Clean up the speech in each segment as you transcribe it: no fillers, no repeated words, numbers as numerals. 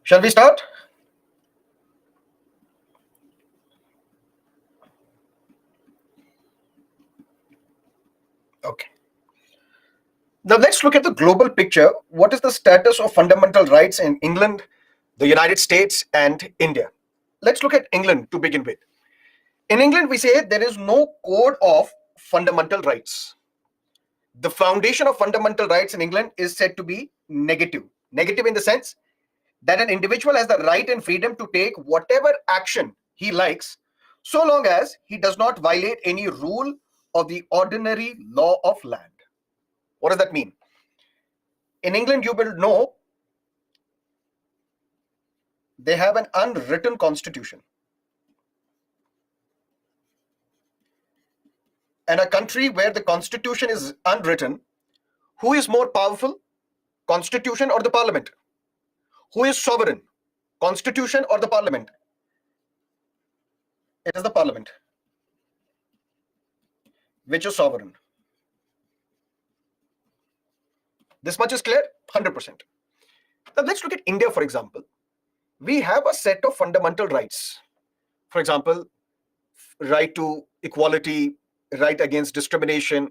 Shall we start? Okay. Now let's look at the global picture. What is the status of fundamental rights in England, the United States, and India? Let's look at England to begin with. In England, we say there is no code of fundamental rights. The foundation of fundamental rights in England is said to be negative. Negative in the sense that an individual has the right and freedom to take whatever action he likes, so long as he does not violate any rule of the ordinary law of land. What does that mean? In England, you will know they have an unwritten constitution. And a country where the constitution is unwritten, who is more powerful, constitution or the parliament? Who is sovereign, constitution or the parliament? It is the parliament, which is sovereign. This much is clear? 100%. Now let's look at India, for example. We have a set of fundamental rights. For example, right to equality, right against discrimination,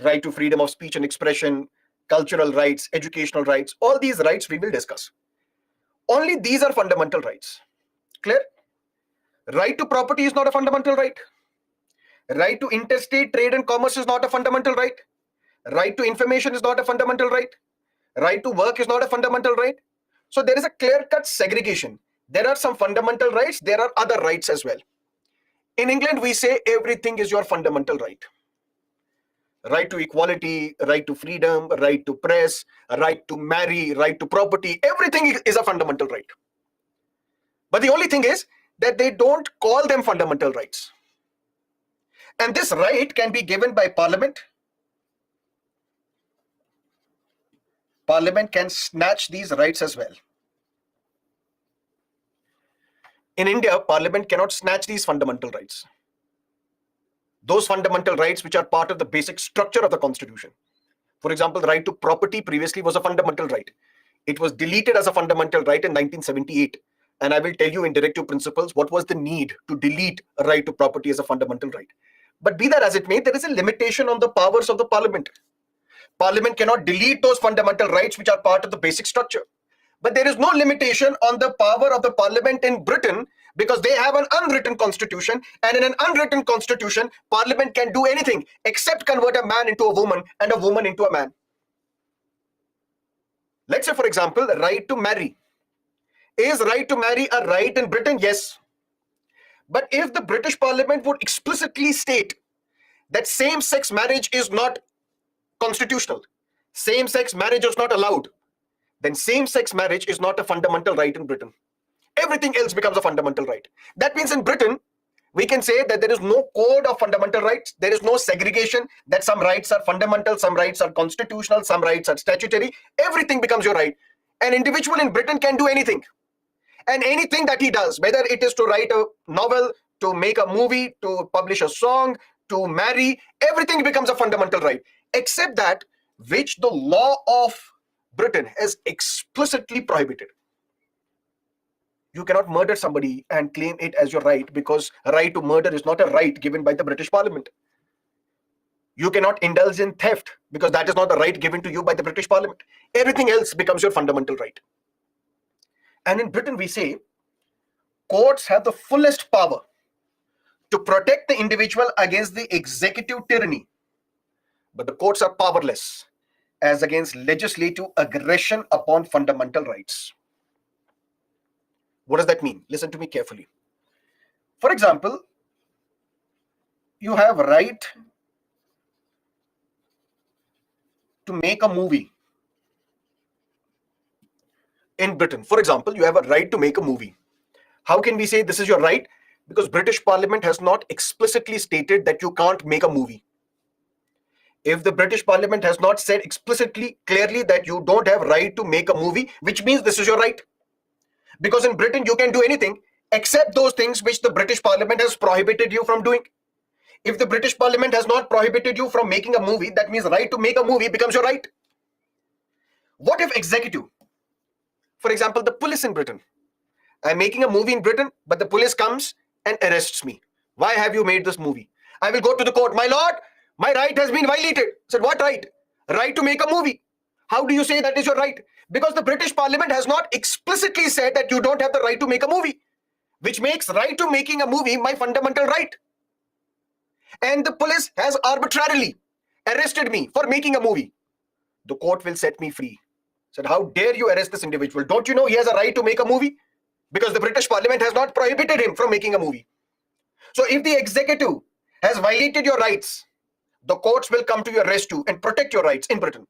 right to freedom of speech and expression, cultural rights, educational rights. All these rights we will discuss. Only these are fundamental rights. Clear? Right to property is not a fundamental right. Right to interstate trade and commerce is not a fundamental right. Right to information is not a fundamental right. Right to work is not a fundamental right. So there is a clear-cut segregation. There are some fundamental rights, there are other rights as well. In England, we say everything is your fundamental right. Right to equality, right to freedom, right to press, right to marry, right to property, everything is a fundamental right. But the only thing is that they don't call them fundamental rights. And this right can be given by Parliament. Parliament can snatch these rights as well. In India, Parliament cannot snatch these fundamental rights. Those fundamental rights which are part of the basic structure of the Constitution. For example, the right to property previously was a fundamental right. It was deleted as a fundamental right in 1978. And I will tell you in directive principles what was the need to delete a right to property as a fundamental right. But be that as it may, there is a limitation on the powers of the Parliament. Parliament cannot delete those fundamental rights which are part of the basic structure. But there is no limitation on the power of the Parliament in Britain because they have an unwritten constitution, and in an unwritten constitution, Parliament can do anything except convert a man into a woman and a woman into a man. Let's say, for example, right to marry. Is right to marry a right in Britain? Yes. But if the British Parliament would explicitly state that same-sex marriage is not constitutional, same-sex marriage is not allowed, then same-sex marriage is not a fundamental right in Britain. Everything else becomes a fundamental right. That means in Britain, we can say that there is no code of fundamental rights. There is no segregation that some rights are fundamental, some rights are constitutional, some rights are statutory. Everything becomes your right. An individual in Britain can do anything. And anything that he does, whether it is to write a novel, to make a movie, to publish a song, to marry, everything becomes a fundamental right, except that which the law of Britain has explicitly prohibited. You cannot murder somebody and claim it as your right because a right to murder is not a right given by the British Parliament. You cannot indulge in theft because that is not a right given to you by the British Parliament. Everything else becomes your fundamental right. And in Britain, we say courts have the fullest power to protect the individual against the executive tyranny. But the courts are powerless as against legislative aggression upon fundamental rights. What does that mean? Listen to me carefully. For example, you have a right to make a movie. In Britain, for example, you have a right to make a movie. How can we say this is your right? Because British Parliament has not explicitly stated that you can't make a movie. If the British Parliament has not said explicitly, clearly that you don't have right to make a movie, which means this is your right. Because in Britain, you can do anything except those things which the British Parliament has prohibited you from doing. If the British Parliament has not prohibited you from making a movie, that means right to make a movie becomes your right. What if executive? For example, the police in Britain. I'm making a movie in Britain, but the police comes and arrests me. Why have you made this movie? I will go to the court. My lord, my right has been violated. I said, what right? Right to make a movie. How do you say that is your right? Because the British Parliament has not explicitly said that you don't have the right to make a movie, which makes right to making a movie my fundamental right. And the police has arbitrarily arrested me for making a movie. The court will set me free. Said, how dare you arrest this individual? Don't you know he has a right to make a movie? Because the British Parliament has not prohibited him from making a movie. So if the executive has violated your rights, the courts will come to your rescue and protect your rights in Britain.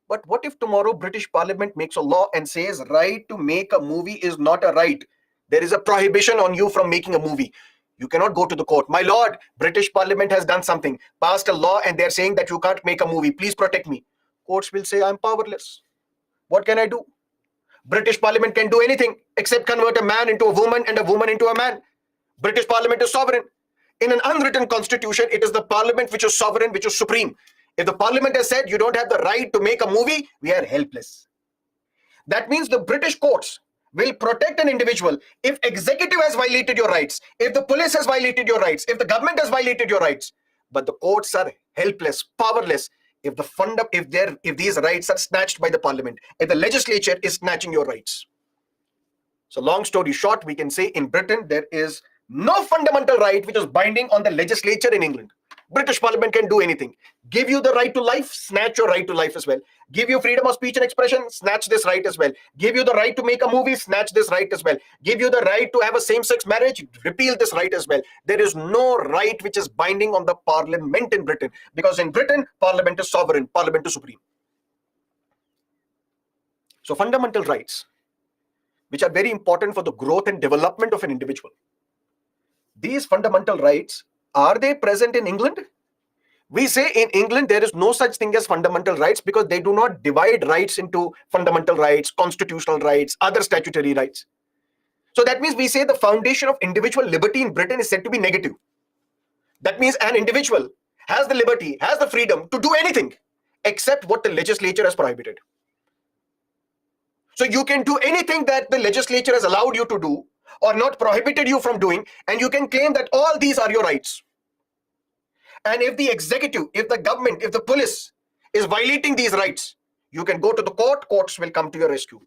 But what if tomorrow British Parliament makes a law and says right to make a movie is not a right? There is a prohibition on you from making a movie. You cannot go to the court. My lord, British Parliament has done something, passed a law, and they're saying that you can't make a movie. Please protect me. Courts will say, I'm powerless. What can I do? British Parliament can do anything except convert a man into a woman and a woman into a man. British Parliament is sovereign. In an unwritten constitution, it is the Parliament which is sovereign, which is supreme. If the Parliament has said you don't have the right to make a movie, we are helpless. That means the British courts will protect an individual if executive has violated your rights, if the police has violated your rights, if the government has violated your rights. But the courts are helpless, powerless if these rights are snatched by the Parliament, if the legislature is snatching your rights. So long story short, we can say in Britain there is no fundamental right which is binding on the legislature in England. British Parliament can do anything. Give you the right to life, snatch your right to life as well. Give you freedom of speech and expression, snatch this right as well. Give you the right to make a movie, snatch this right as well. Give you the right to have a same-sex marriage, repeal this right as well. There is no right which is binding on the Parliament in Britain, because in Britain, Parliament is sovereign, Parliament is supreme. So fundamental rights, which are very important for the growth and development of an individual. These fundamental rights, are they present in England? We say in England there is no such thing as fundamental rights because they do not divide rights into fundamental rights, constitutional rights, other statutory rights. So that means we say the foundation of individual liberty in Britain is said to be negative. That means an individual has the liberty, has the freedom to do anything except what the legislature has prohibited. So you can do anything that the legislature has allowed you to do or not prohibited you from doing, and you can claim that all these are your rights. And if the executive, if the government, if the police is violating these rights, you can go to the court, courts will come to your rescue.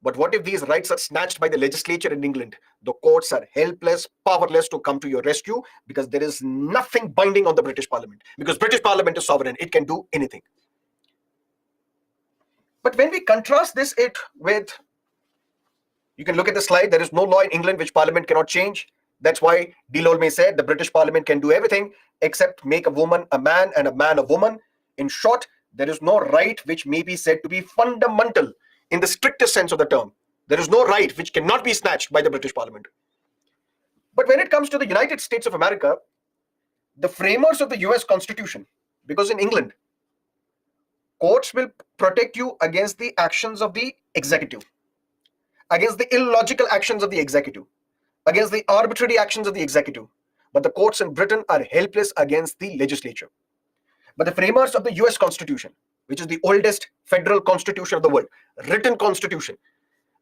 But what if these rights are snatched by the legislature in England? The courts are helpless, powerless to come to your rescue because there is nothing binding on the British Parliament. Because British Parliament is sovereign, it can do anything. But when we contrast this with, you can look at the slide, there is no law in England which Parliament cannot change. That's why D. Lolme said the British Parliament can do everything except make a woman a man and a man a woman. In short, there is no right which may be said to be fundamental in the strictest sense of the term. There is no right which cannot be snatched by the British Parliament. But when it comes to the United States of America, the framers of the US Constitution, because in England, courts will protect you against the actions of the executive, against the illogical actions of the executive, against the arbitrary actions of the executive. But the courts in Britain are helpless against the legislature. But the framers of the US Constitution, which is the oldest federal constitution of the world, written constitution,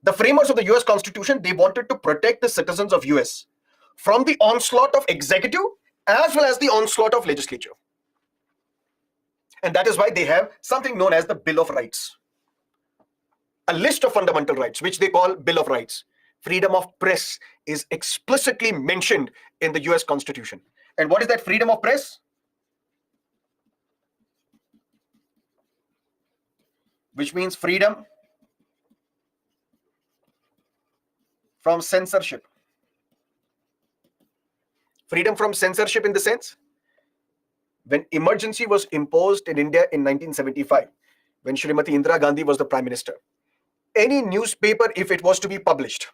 the framers of the US Constitution, they wanted to protect the citizens of US from the onslaught of executive as well as the onslaught of legislature. And that is why they have something known as the Bill of Rights, a list of fundamental rights, which they call Bill of Rights. Freedom of press is explicitly mentioned in the US Constitution. And what is that freedom of press? Which means freedom from censorship. Freedom from censorship in the sense, when emergency was imposed in India in 1975, when Srimati Indira Gandhi was the Prime Minister, any newspaper, if it was to be published,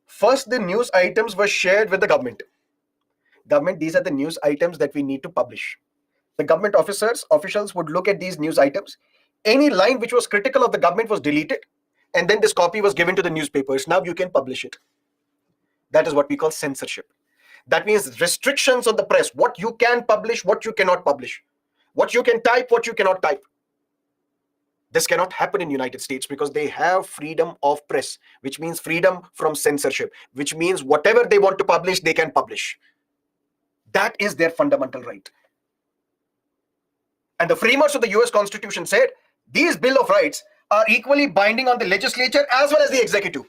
first the news items were shared with the government. Government, these are the news items that we need to publish. The government officials would look at these news items. Any line which was critical of the government was deleted, and then this copy was given to the newspapers. Now you can publish it. That is what we call censorship. That means restrictions on the press, what you can publish, what you cannot publish, what you can type, what you cannot type. This cannot happen in United States because they have freedom of press, which means freedom from censorship, which means whatever they want to publish, they can publish. That is their fundamental right. And the framers of the US Constitution said these Bill of Rights are equally binding on the legislature as well as the executive.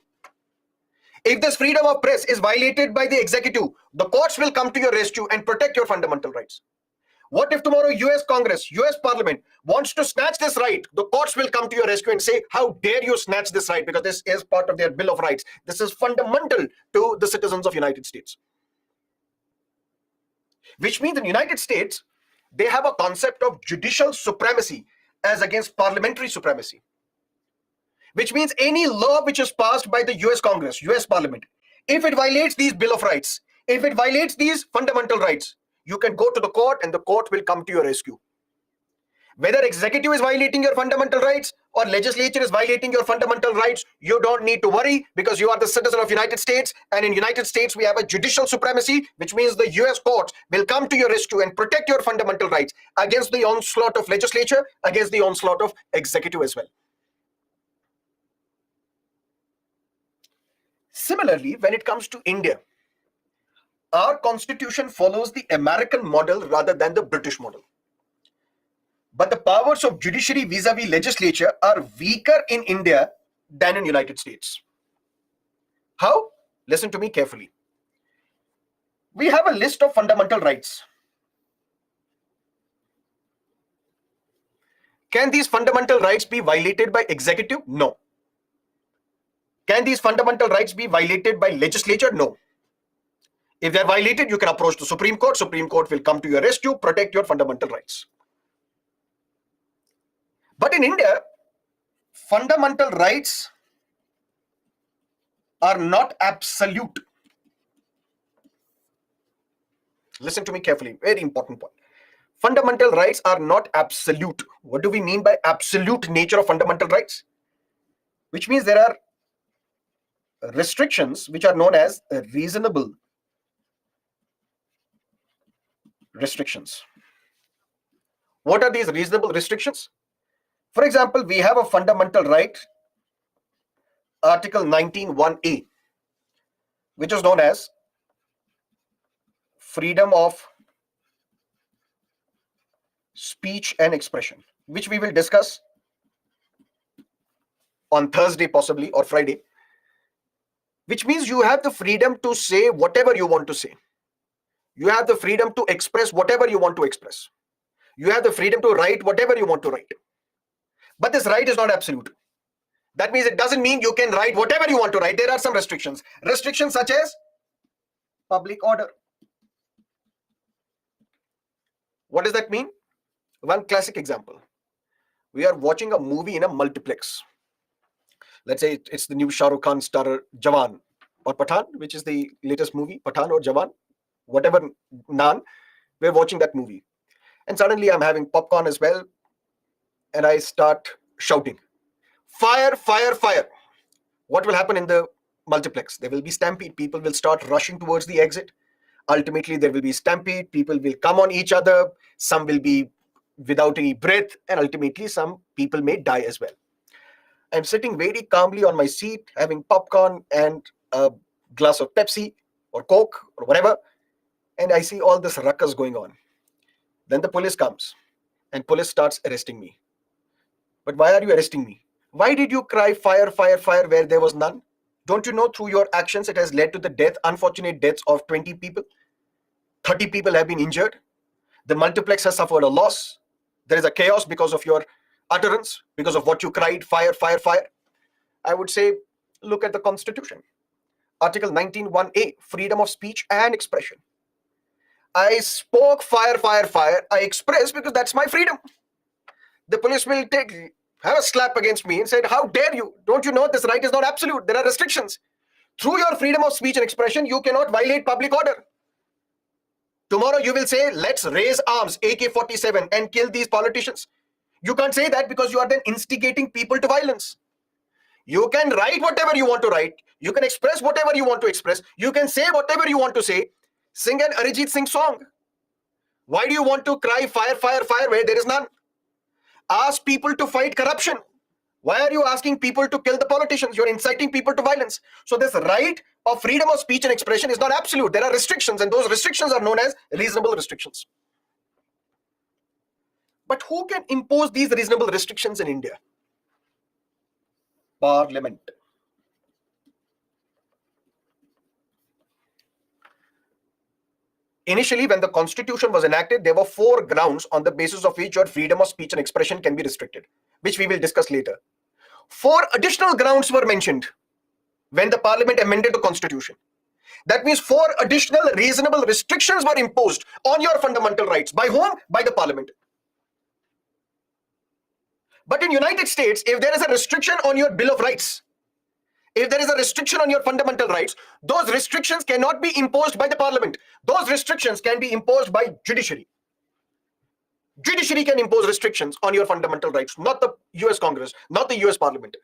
If this freedom of press is violated by the executive, the courts will come to your rescue and protect your fundamental rights. What if tomorrow US Congress, US Parliament wants to snatch this right? The courts will come to your rescue and say, how dare you snatch this right? Because this is part of their Bill of Rights. This is fundamental to the citizens of United States. Which means in the United States, they have a concept of judicial supremacy as against parliamentary supremacy. Which means any law which is passed by the US Congress, US Parliament, if it violates these Bill of Rights, if it violates these fundamental rights, you can go to the court and the court will come to your rescue. Whether executive is violating your fundamental rights or legislature is violating your fundamental rights, you don't need to worry because you are the citizen of United States, and in United States we have a judicial supremacy, which means the US courts will come to your rescue and protect your fundamental rights against the onslaught of legislature, against the onslaught of executive as well. Similarly, when it comes to India, our constitution follows the American model rather than the British model. But the powers of judiciary vis-a-vis legislature are weaker in India than in United States. How? Listen to me carefully. We have a list of fundamental rights. Can these fundamental rights be violated by executive? No. Can these fundamental rights be violated by legislature? No. If they are violated, you can approach the Supreme Court. Supreme Court will come to your rescue, protect your fundamental rights. But in India, fundamental rights are not absolute. Listen to me carefully, very important point. Fundamental rights are not absolute. What do we mean by absolute nature of fundamental rights? Which means there are restrictions which are known as reasonable restrictions. What are these reasonable restrictions? For example, we have a fundamental right, Article 19(1)(a), which is known as freedom of speech and expression, which we will discuss on Thursday possibly or Friday, which means you have the freedom to say whatever you want to say. You have the freedom to express whatever you want to express. You have the freedom to write whatever you want to write. But this right is not absolute. That means it doesn't mean you can write whatever you want to write. There are some restrictions. Restrictions such as public order. What does that mean? One classic example. We are watching a movie in a multiplex. Let's say it's the new Shah Rukh Khan starrer Jawan or Pathan, which is the latest movie, Pathan or Jawan, whatever Nan, we're watching that movie. And suddenly I'm having popcorn as well, and I start shouting, fire, fire, fire. What will happen in the multiplex? There will be stampede. People will start rushing towards the exit. Ultimately, there will be stampede. People will come on each other. Some will be without any breath, and ultimately some people may die as well. I'm sitting very calmly on my seat, having popcorn and a glass of Pepsi or Coke or whatever, and I see all this ruckus going on. Then the police comes, and police starts arresting me. But why are you arresting me? Why did you cry fire, fire, fire where there was none? Don't you know through your actions it has led to the unfortunate deaths of 20 people? 30 people have been injured. The multiplex has suffered a loss. There is a chaos because of your utterance, because of what you cried, fire, fire, fire. I would say, look at the Constitution. Article 19(1)(a), freedom of speech and expression. I spoke fire, fire, fire. I expressed because that's my freedom. The police will have a slap against me and said, how dare you? Don't you know this right is not absolute? There are restrictions. Through your freedom of speech and expression, you cannot violate public order. Tomorrow you will say, let's raise arms, AK-47, and kill these politicians. You can't say that because you are then instigating people to violence. You can write whatever you want to write. You can express whatever you want to express. You can say whatever you want to say. Sing an Arijit Singh song. Why do you want to cry fire, fire, fire where there is none? Ask people to fight corruption. Why are you asking people to kill the politicians? You're inciting people to violence. So this right of freedom of speech and expression is not absolute. There are restrictions, and those restrictions are known as reasonable restrictions. But who can impose these reasonable restrictions in India? Parliament. Initially, when the constitution was enacted, there were 4 grounds on the basis of which your freedom of speech and expression can be restricted, which we will discuss later. 4 additional grounds were mentioned when the parliament amended the constitution. That means 4 additional reasonable restrictions were imposed on your fundamental rights. By whom? By the parliament. But in United States, if there is a restriction on your Bill of Rights, if there is a restriction on your fundamental rights, those restrictions cannot be imposed by the parliament. Those restrictions can be imposed by judiciary. Judiciary can impose restrictions on your fundamental rights, not the US Congress, not the US Parliament.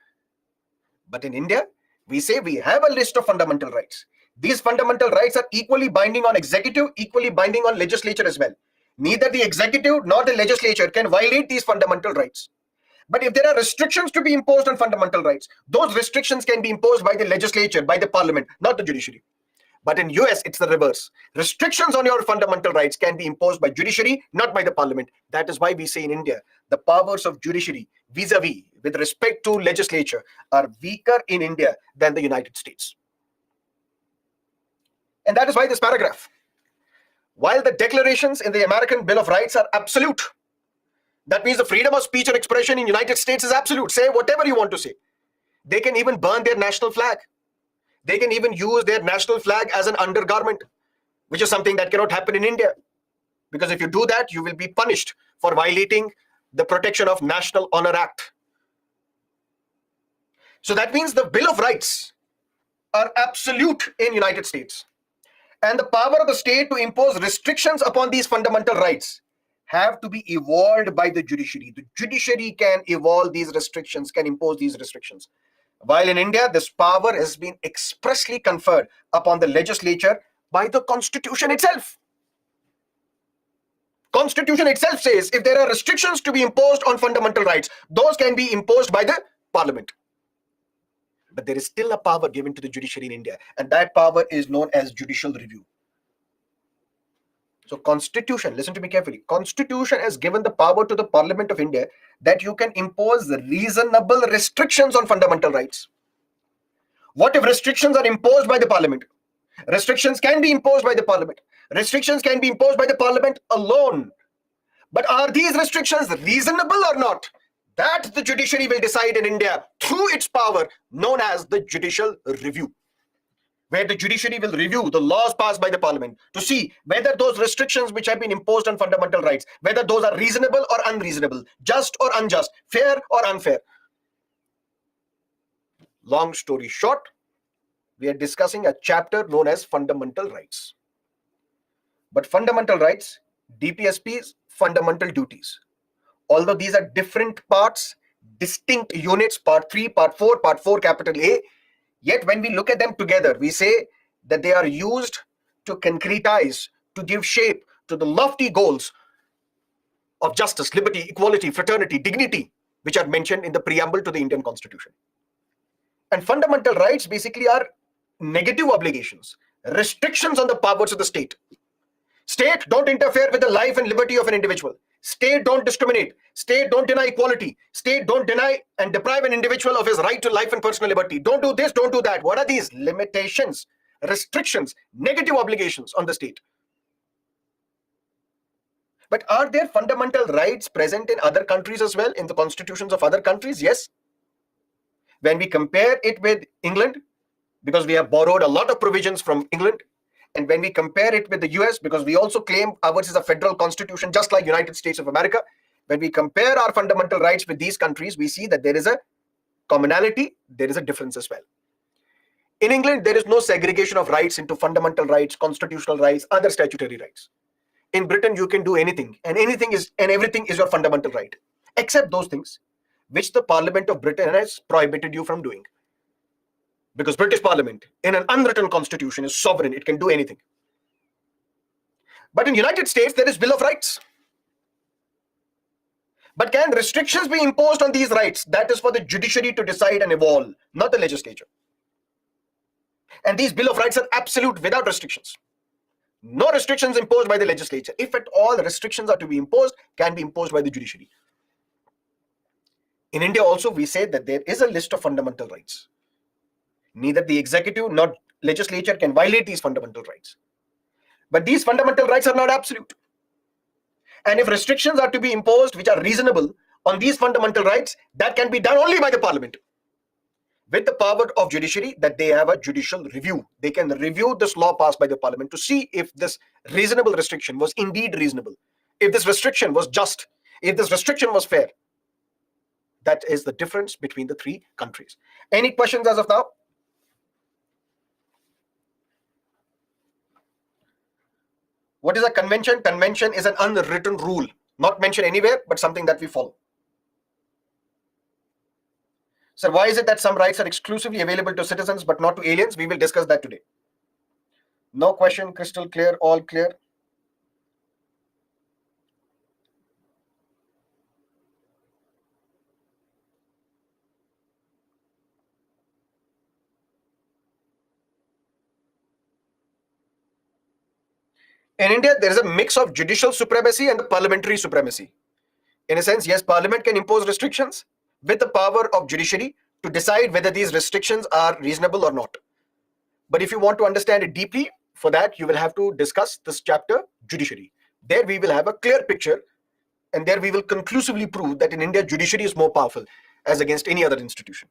But in India, we say we have a list of fundamental rights. These fundamental rights are equally binding on executive, equally binding on legislature as well. Neither the executive nor the legislature can violate these fundamental rights. But if there are restrictions to be imposed on fundamental rights, those restrictions can be imposed by the legislature, by the parliament, not the judiciary. But in US, it's the reverse. Restrictions on your fundamental rights can be imposed by judiciary, not by the parliament. That is why we say in India, the powers of judiciary vis-a-vis, with respect to legislature, are weaker in India than the United States. And that is why this paragraph, while the declarations in the American Bill of Rights are absolute, that means the freedom of speech and expression in United States is absolute. Say whatever you want to say. They can even burn their national flag. They can even use their national flag as an undergarment, which is something that cannot happen in India. Because if you do that, you will be punished for violating the Protection of National Honor Act. So that means the Bill of Rights are absolute in United States. And the power of the state to impose restrictions upon these fundamental rights have to be evolved by the judiciary. The judiciary can evolve these restrictions, can impose these restrictions. While in India, this power has been expressly conferred upon the legislature by the Constitution itself. Constitution itself says if there are restrictions to be imposed on fundamental rights, those can be imposed by the parliament. But there is still a power given to the judiciary in India, and that power is known as judicial review. So Constitution, listen to me carefully, Constitution has given the power to the Parliament of India that you can impose reasonable restrictions on fundamental rights. What if restrictions are imposed by the Parliament? Restrictions can be imposed by the Parliament. Restrictions can be imposed by the Parliament alone. But are these restrictions reasonable or not? That the judiciary will decide in India through its power known as the judicial review, where the judiciary will review the laws passed by the parliament to see whether those restrictions which have been imposed on fundamental rights, whether those are reasonable or unreasonable, just or unjust, fair or unfair. Long story short, we are discussing a chapter known as fundamental rights. But fundamental rights, DPSP's fundamental duties. Although these are different parts, distinct units, part 3, part 4, part 4, capital A, yet when we look at them together, we say that they are used to concretize, to give shape to the lofty goals of justice, liberty, equality, fraternity, dignity, which are mentioned in the preamble to the Indian Constitution. And fundamental rights basically are negative obligations, restrictions on the powers of the state. State, don't interfere with the life and liberty of an individual. State, don't discriminate. State, don't deny equality. State, don't deny and deprive an individual of his right to life and personal liberty. Don't do this, don't do that. What are these? Limitations, restrictions, negative obligations on the state. But are there fundamental rights present in other countries as well, in the constitutions of other countries? Yes. When we compare it with England, because we have borrowed a lot of provisions from England, and when we compare it with the US, because we also claim ours is a federal constitution, just like United States of America, when we compare our fundamental rights with these countries, we see that there is a commonality, there is a difference as well. In England, there is no segregation of rights into fundamental rights, constitutional rights, other statutory rights. In Britain, you can do anything, and everything is your fundamental right, except those things which the Parliament of Britain has prohibited you from doing. Because British Parliament, in an unwritten constitution, is sovereign. It can do anything. But in United States, there is Bill of Rights. But can restrictions be imposed on these rights? That is for the judiciary to decide and evolve, not the legislature. And these Bill of Rights are absolute without restrictions. No restrictions imposed by the legislature. If at all restrictions are to be imposed, can be imposed by the judiciary. In India also, we say that there is a list of fundamental rights. Neither the executive nor legislature can violate these fundamental rights. But these fundamental rights are not absolute. And if restrictions are to be imposed which are reasonable on these fundamental rights, that can be done only by the parliament. With the power of judiciary, that they have a judicial review. They can review this law passed by the parliament to see if this reasonable restriction was indeed reasonable, if this restriction was just, if this restriction was fair. That is the difference between the three countries. Any questions as of now? What is a convention? Convention is an unwritten rule, not mentioned anywhere, but something that we follow. So why is it that some rights are exclusively available to citizens but not to aliens? We will discuss that today. No question, crystal clear, all clear. In India, there is a mix of judicial supremacy and the parliamentary supremacy. In a sense, yes, parliament can impose restrictions with the power of judiciary to decide whether these restrictions are reasonable or not. But if you want to understand it deeply, for that, you will have to discuss this chapter, judiciary. There we will have a clear picture, and there we will conclusively prove that in India, judiciary is more powerful as against any other institution.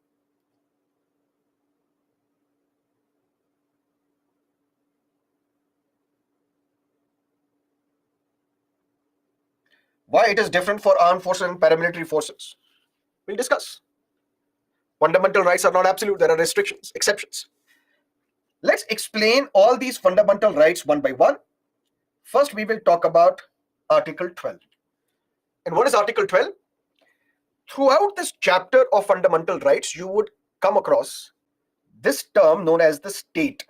Why it is different for armed forces and paramilitary forces? We'll discuss. Fundamental rights are not absolute. There are restrictions, exceptions. Let's explain all these fundamental rights one by one. First, we will talk about Article 12. And what is Article 12? Throughout this chapter of fundamental rights, you would come across this term known as the state.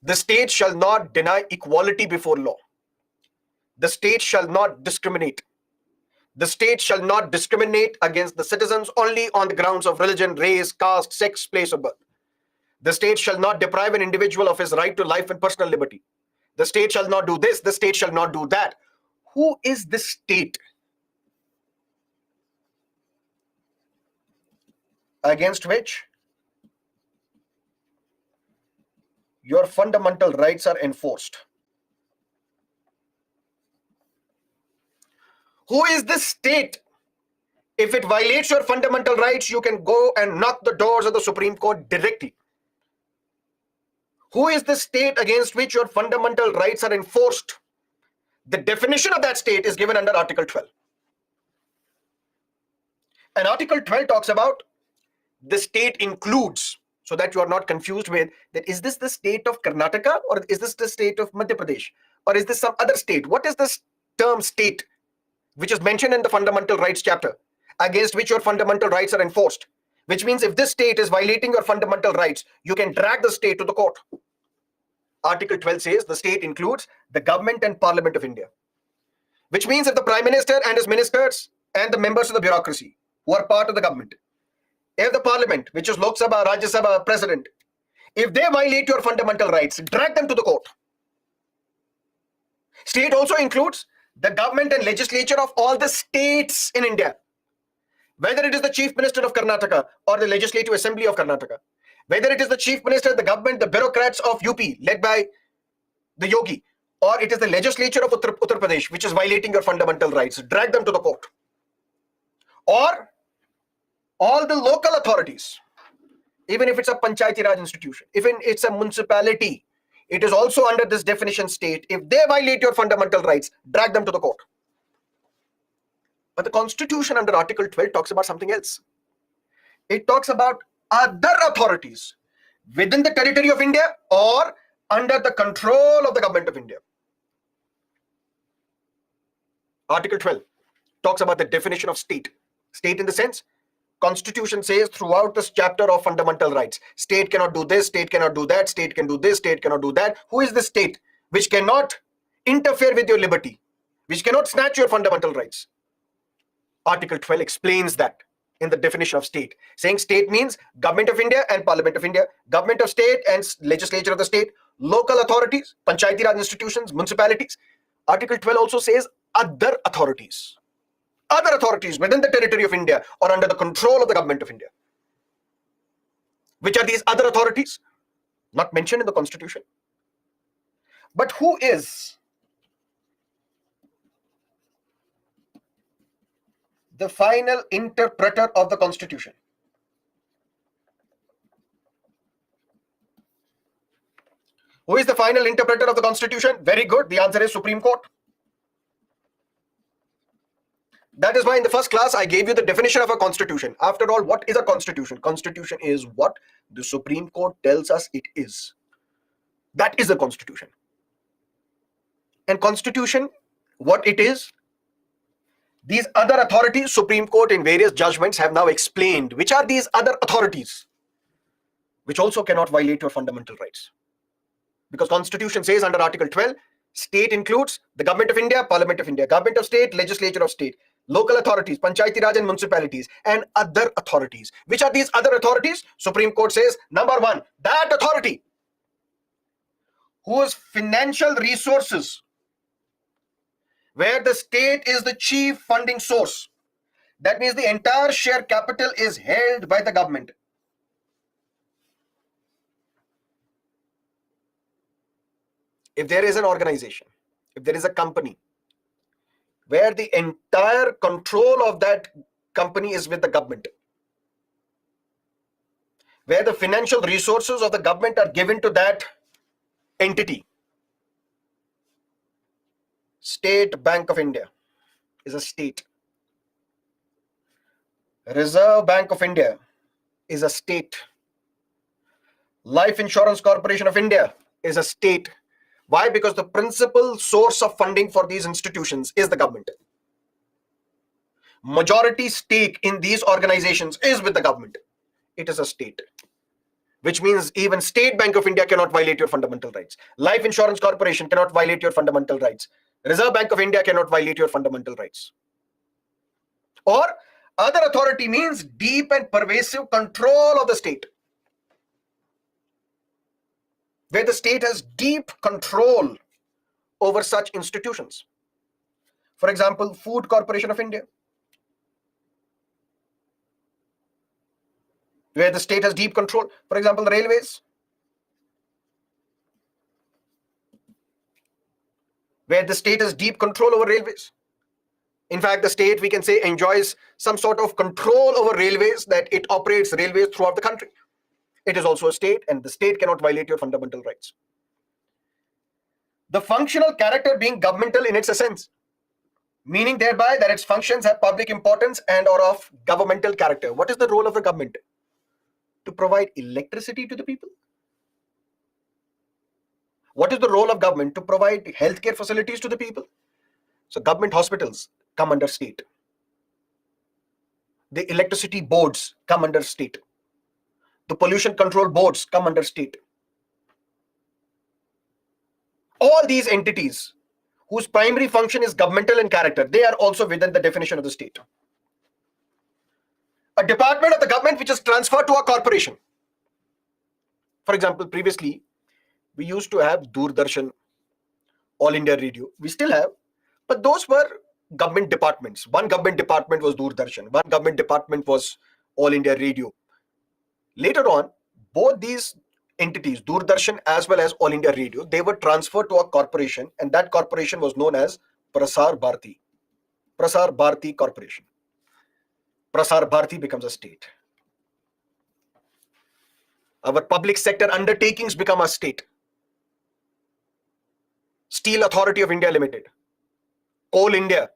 The state shall not deny equality before law. The state shall not discriminate. The state shall not discriminate against the citizens only on the grounds of religion, race, caste, sex, place of birth. The state shall not deprive an individual of his right to life and personal liberty. The state shall not do this. The state shall not do that. Who is this state against which your fundamental rights are enforced? Who is this state? If it violates your fundamental rights, you can go and knock the doors of the Supreme Court directly. Who is the state against which your fundamental rights are enforced? The definition of that state is given under Article 12. And Article 12 talks about the state includes, so that you are not confused with that, is this the state of Karnataka or is this the state of Madhya Pradesh or is this some other state? What is this term state which is mentioned in the fundamental rights chapter against which your fundamental rights are enforced? Which means if this state is violating your fundamental rights, you can drag the state to the court. Article 12 says the state includes the government and parliament of India. Which means if the prime minister and his ministers and the members of the bureaucracy who are part of the government, if the parliament, which is Lok Sabha, Rajya Sabha, president, if they violate your fundamental rights, drag them to the court. State also includes the government and legislature of all the states in India. Whether it is the chief minister of Karnataka or the legislative assembly of Karnataka, whether it is the chief minister, the government, the bureaucrats of UP led by the Yogi, or it is the legislature of Uttar Pradesh which is violating your fundamental rights, drag them to the court. Or all the local authorities, even if it's a Panchayati Raj institution, even it's a municipality, it is also under this definition state. If they violate your fundamental rights, drag them to the court. But the Constitution under Article 12 talks about something else. It talks about other authorities within the territory of India or under the control of the government of India. Article 12 talks about the definition of state. State in the sense, Constitution says throughout this chapter of fundamental rights, state cannot do this, state cannot do that, state can do this, state cannot do that. Who is the state which cannot interfere with your liberty, which cannot snatch your fundamental rights. Article 12 explains that in the definition of state, saying state means government of India and parliament of India, government of state and legislature of the state, local authorities, panchayati raj institutions, municipalities. Article 12 also says other authorities within the territory of India or under the control of the government of India. Which are these other authorities? Not mentioned in the constitution. But who is the final interpreter of the constitution? Who is the final interpreter of the constitution? Very good. The answer is Supreme Court. That is why in the first class I gave you the definition of a constitution. After all, what is a constitution? Constitution is what the Supreme Court tells us it is. That is a constitution. And constitution, what it is, these other authorities, Supreme Court in various judgments have now explained which are these other authorities which also cannot violate your fundamental rights. Because constitution says under Article 12, state includes the government of India, parliament of India, government of state, legislature of state, local authorities, panchayati raj and municipalities, and other authorities. Which are these other authorities? Supreme Court says, number one, that authority whose financial resources, where the state is the chief funding source, that means the entire share capital is held by the government. If there is an organization, if there is a company, where the entire control of that company is with the government, where the financial resources of the government are given to that entity. State Bank of India is a state. Reserve Bank of India is a state. Life Insurance Corporation of India is a state. Why? Because the principal source of funding for these institutions is the government. Majority stake in these organizations is with the government. It is a state. Which means even State Bank of India cannot violate your fundamental rights. Life Insurance Corporation cannot violate your fundamental rights. Reserve Bank of India cannot violate your fundamental rights. Or other authority means deep and pervasive control of the state. Where the state has deep control over such institutions. For example, Food Corporation of India, where the state has deep control. For example, the railways, where the state has deep control over railways. In fact, the state, we can say, enjoys some sort of control over railways, that it operates railways throughout the country. It is also a state, and the state cannot violate your fundamental rights. The functional character being governmental in its essence, meaning thereby that its functions have public importance and are of governmental character. What is the role of the government? To provide electricity to the people. What is the role of government? To provide healthcare facilities to the people. So government hospitals come under state. The electricity boards come under state. The pollution control boards come under state. All these entities whose primary function is governmental in character, they are also within the definition of the state. A department of the government which is transferred to a corporation. For example, previously, we used to have Doordarshan, All India Radio. We still have, but those were government departments. One government department was Doordarshan. One government department was All India Radio. Later on, both these entities, Doordarshan as well as All India Radio, they were transferred to a corporation, and that corporation was known as Prasar Bharati. Prasar Bharati Corporation. Prasar Bharati becomes a state. Our public sector undertakings become a state. Steel Authority of India Limited, Coal India,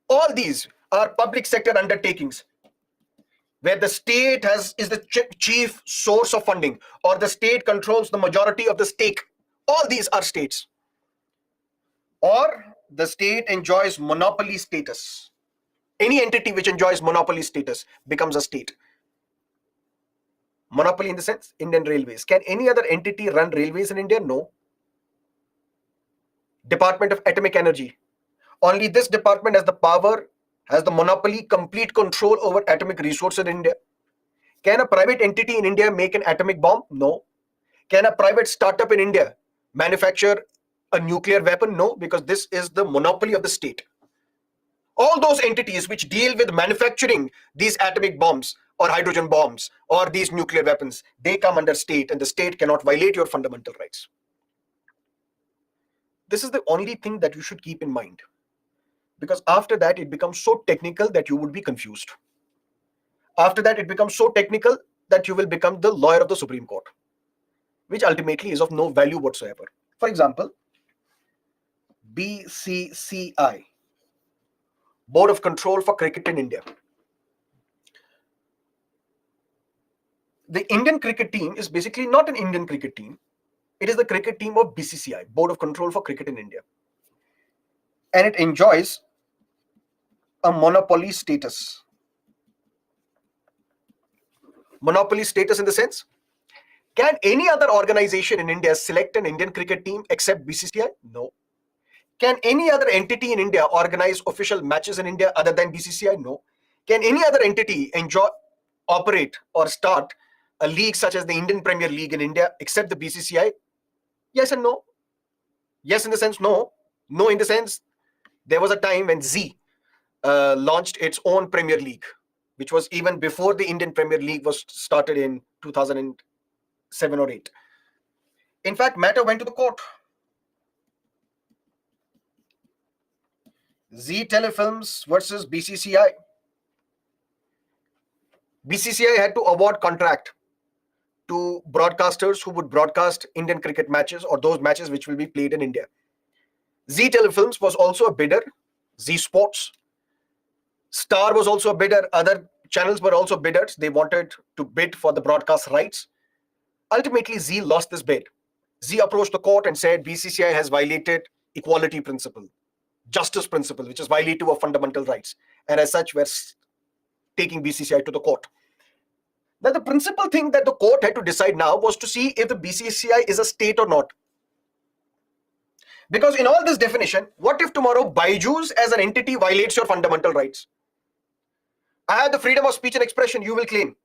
all these are public sector undertakings where the state is the chief source of funding, or the state controls the majority of the stake. All these are states. Or the state enjoys monopoly status. Any entity which enjoys monopoly status becomes a state. Monopoly in the sense, Indian Railways. Can any other entity run railways in India? No. Department of Atomic Energy. Only this department has the power, has the monopoly, complete control over atomic resources in India. Can a private entity in India make an atomic bomb? No. Can a private startup in India manufacture a nuclear weapon? No, because this is the monopoly of the state. All those entities which deal with manufacturing these atomic bombs or hydrogen bombs or these nuclear weapons, they come under state, and the state cannot violate your fundamental rights. This is the only thing that you should keep in mind, because after that it becomes so technical that you would be confused. After that it becomes so technical that you will become the lawyer of the Supreme Court, which ultimately is of no value whatsoever. For example, BCCI, Board of Control for Cricket in India. The Indian cricket team is basically not an Indian cricket team. It is the cricket team of BCCI, Board of Control for Cricket in India. And it enjoys a monopoly status. Monopoly status in the sense, can any other organization in India select an Indian cricket team except BCCI? No. Can any other entity in India organize official matches in India other than BCCI? No. Can any other entity operate or start a league such as the Indian Premier League in India except the BCCI? Yes and no. Yes in the sense no. No in the sense there was a time when Zee launched its own Premier League, which was even before the Indian Premier League was started in 2007 or 8. In fact, matter went to the court. Zee Telefilms versus BCCI. BCCI had to award contract to broadcasters who would broadcast Indian cricket matches or those matches which will be played in India. Zee Telefilms was also a bidder. Zee Sports. Star was also a bidder. Other channels were also bidders. They wanted to bid for the broadcast rights. Ultimately, Zee lost this bid. Zee approached the court and said BCCI has violated equality principle, justice principle, which is violative of fundamental rights. And as such, we're taking BCCI to the court. Now, the principal thing that the court had to decide now was to see if the BCCI is a state or not. Because in all this definition, what if tomorrow Byju's as an entity violates your fundamental rights? I have the freedom of speech and expression, you will claim.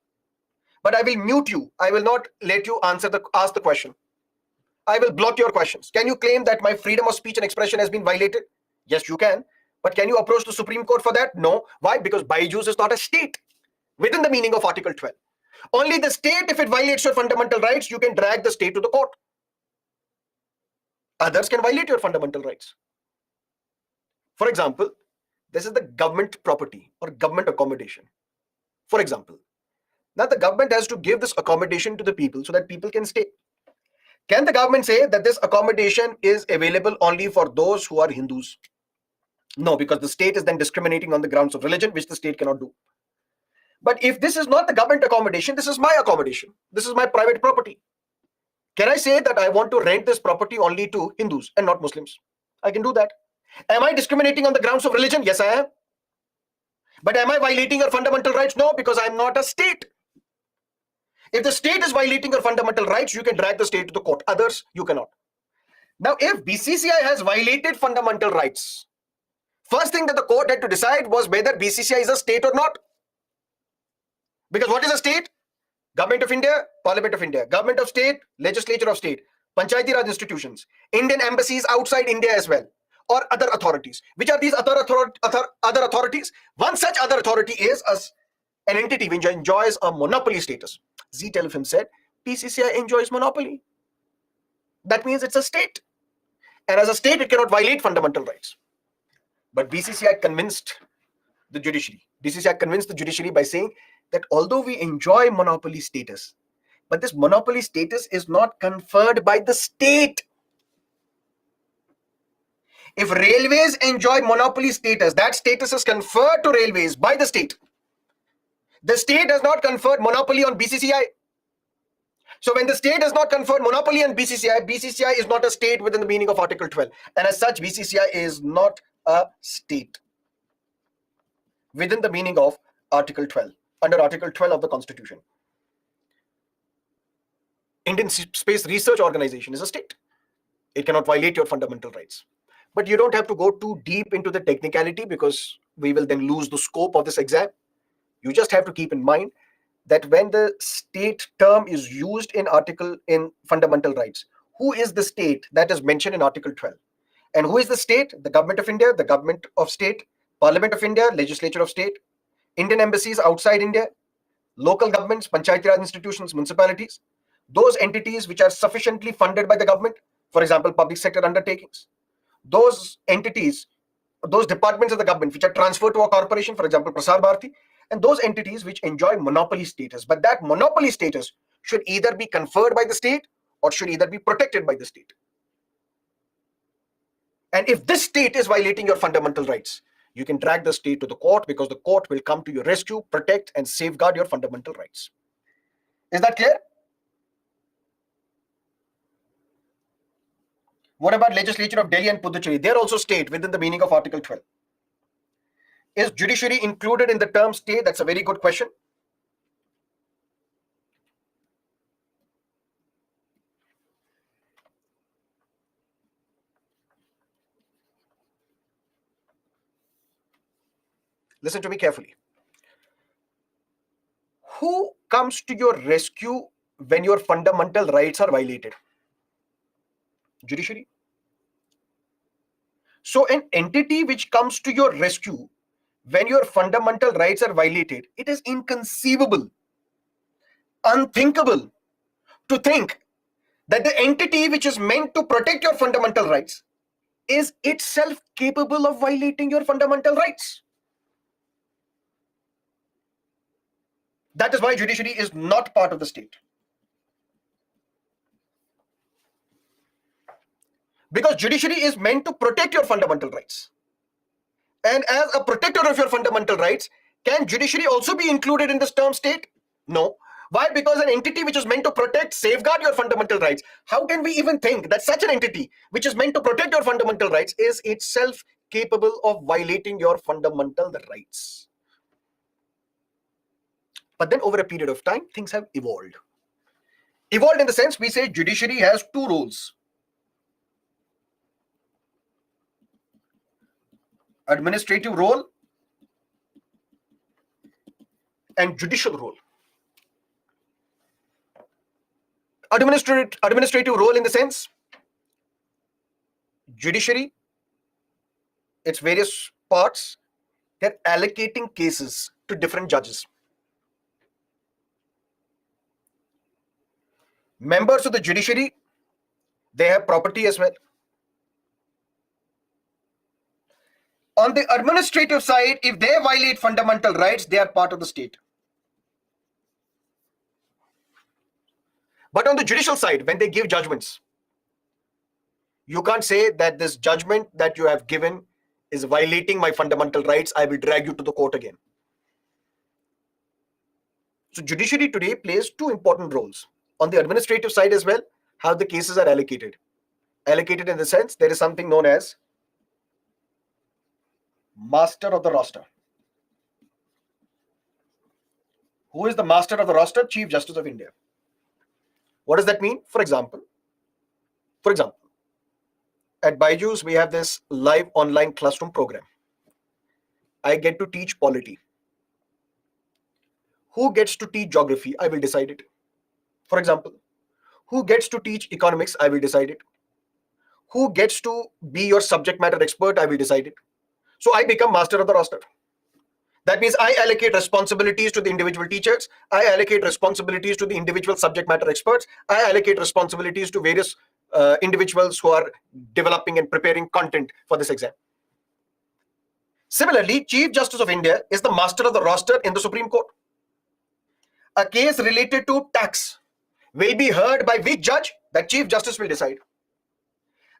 But I will mute you. I will not let you ask the question. I will block your questions. Can you claim that my freedom of speech and expression has been violated? Yes, you can. But can you approach the Supreme Court for that? No. Why? Because Byju's is not a state within the meaning of Article 12. Only the state, if it violates your fundamental rights, you can drag the state to the court. Others can violate your fundamental rights. For example, this is the government property or government accommodation. For example, now the government has to give this accommodation to the people so that people can stay. Can the government say that this accommodation is available only for those who are Hindus? No, because the state is then discriminating on the grounds of religion, which the state cannot do. But if this is not the government accommodation, this is my accommodation. This is my private property. Can I say that I want to rent this property only to Hindus and not Muslims? I can do that. Am I discriminating on the grounds of religion? Yes, I am. But am I violating your fundamental rights? No, because I am not a state. If the state is violating your fundamental rights, you can drag the state to the court. Others, you cannot. Now, if BCCI has violated fundamental rights, first thing that the court had to decide was whether BCCI is a state or not. Because what is a state? Government of India, Parliament of India. Government of state, legislature of state. Panchayati Raj institutions. Indian embassies outside India as well. Or other authorities. Which are these other authorities? One such other authority is an entity which enjoys a monopoly status. Zee Telefilm said, BCCI enjoys monopoly. That means it's a state. And as a state, it cannot violate fundamental rights. But BCCI convinced the judiciary. BCCI convinced the judiciary by saying that although we enjoy monopoly status, but this monopoly status is not conferred by the state. If railways enjoy monopoly status, that status is conferred to railways by the state. The state has not conferred monopoly on BCCI. So when the state has not conferred monopoly on BCCI, BCCI is not a state within the meaning of Article 12. And as such, BCCI is not a state within the meaning of Article 12, under Article 12 of the Constitution. Indian Space Research Organization is a state. It cannot violate your fundamental rights. But you don't have to go too deep into the technicality because we will then lose the scope of this exam. You just have to keep in mind that when the state term is used in fundamental rights, who is the state that is mentioned in Article 12? And who is the state? The government of India, the government of state, Parliament of India, legislature of state, Indian embassies outside India, local governments, panchayati raj institutions, municipalities, those entities which are sufficiently funded by the government, for example, public sector undertakings, those entities, those departments of the government which are transferred to a corporation, for example, Prasar Bharati, and those entities which enjoy monopoly status. But that monopoly status should either be conferred by the state or should either be protected by the state. And if this state is violating your fundamental rights, you can drag the state to the court because the court will come to your rescue, protect, and safeguard your fundamental rights. Is that clear? What about legislature of Delhi and Puducherry? They are also state within the meaning of Article 12. Is judiciary included in the term state? That's a very good question. Listen to me carefully. Who comes to your rescue when your fundamental rights are violated? Judiciary. So an entity which comes to your rescue when your fundamental rights are violated, it is inconceivable, unthinkable to think that the entity which is meant to protect your fundamental rights is itself capable of violating your fundamental rights. That is why judiciary is not part of the state. Because judiciary is meant to protect your fundamental rights. And as a protector of your fundamental rights, can judiciary also be included in this term state? No. Why? Because an entity which is meant to protect, safeguard your fundamental rights, how can we even think that such an entity which is meant to protect your fundamental rights is itself capable of violating your fundamental rights? But then over a period of time, things have evolved. Evolved in the sense we say judiciary has two roles: administrative role and judicial role. Administrative role in the sense judiciary, its various parts, they're allocating cases to different judges. Members of the judiciary, they have property as well. On the administrative side, if they violate fundamental rights, they are part of the state. But on the judicial side, when they give judgments, you can't say that this judgment that you have given is violating my fundamental rights. I will drag you to the court again. So judiciary today plays two important roles. On the administrative side as well, how the cases are allocated. Allocated in the sense there is something known as master of the roster. Who is the master of the roster? Chief Justice of India. What does that mean? For example, at Byju's, we have this live online classroom program. I get to teach polity. Who gets to teach geography? I will decide it. For example, who gets to teach economics? I will decide it. Who gets to be your subject matter expert? I will decide it. So I become master of the roster. That means I allocate responsibilities to the individual teachers. I allocate responsibilities to the individual subject matter experts. I allocate responsibilities to various individuals who are developing and preparing content for this exam. Similarly, Chief Justice of India is the master of the roster in the Supreme Court. A case related to tax will be heard by which judge? That Chief Justice will decide.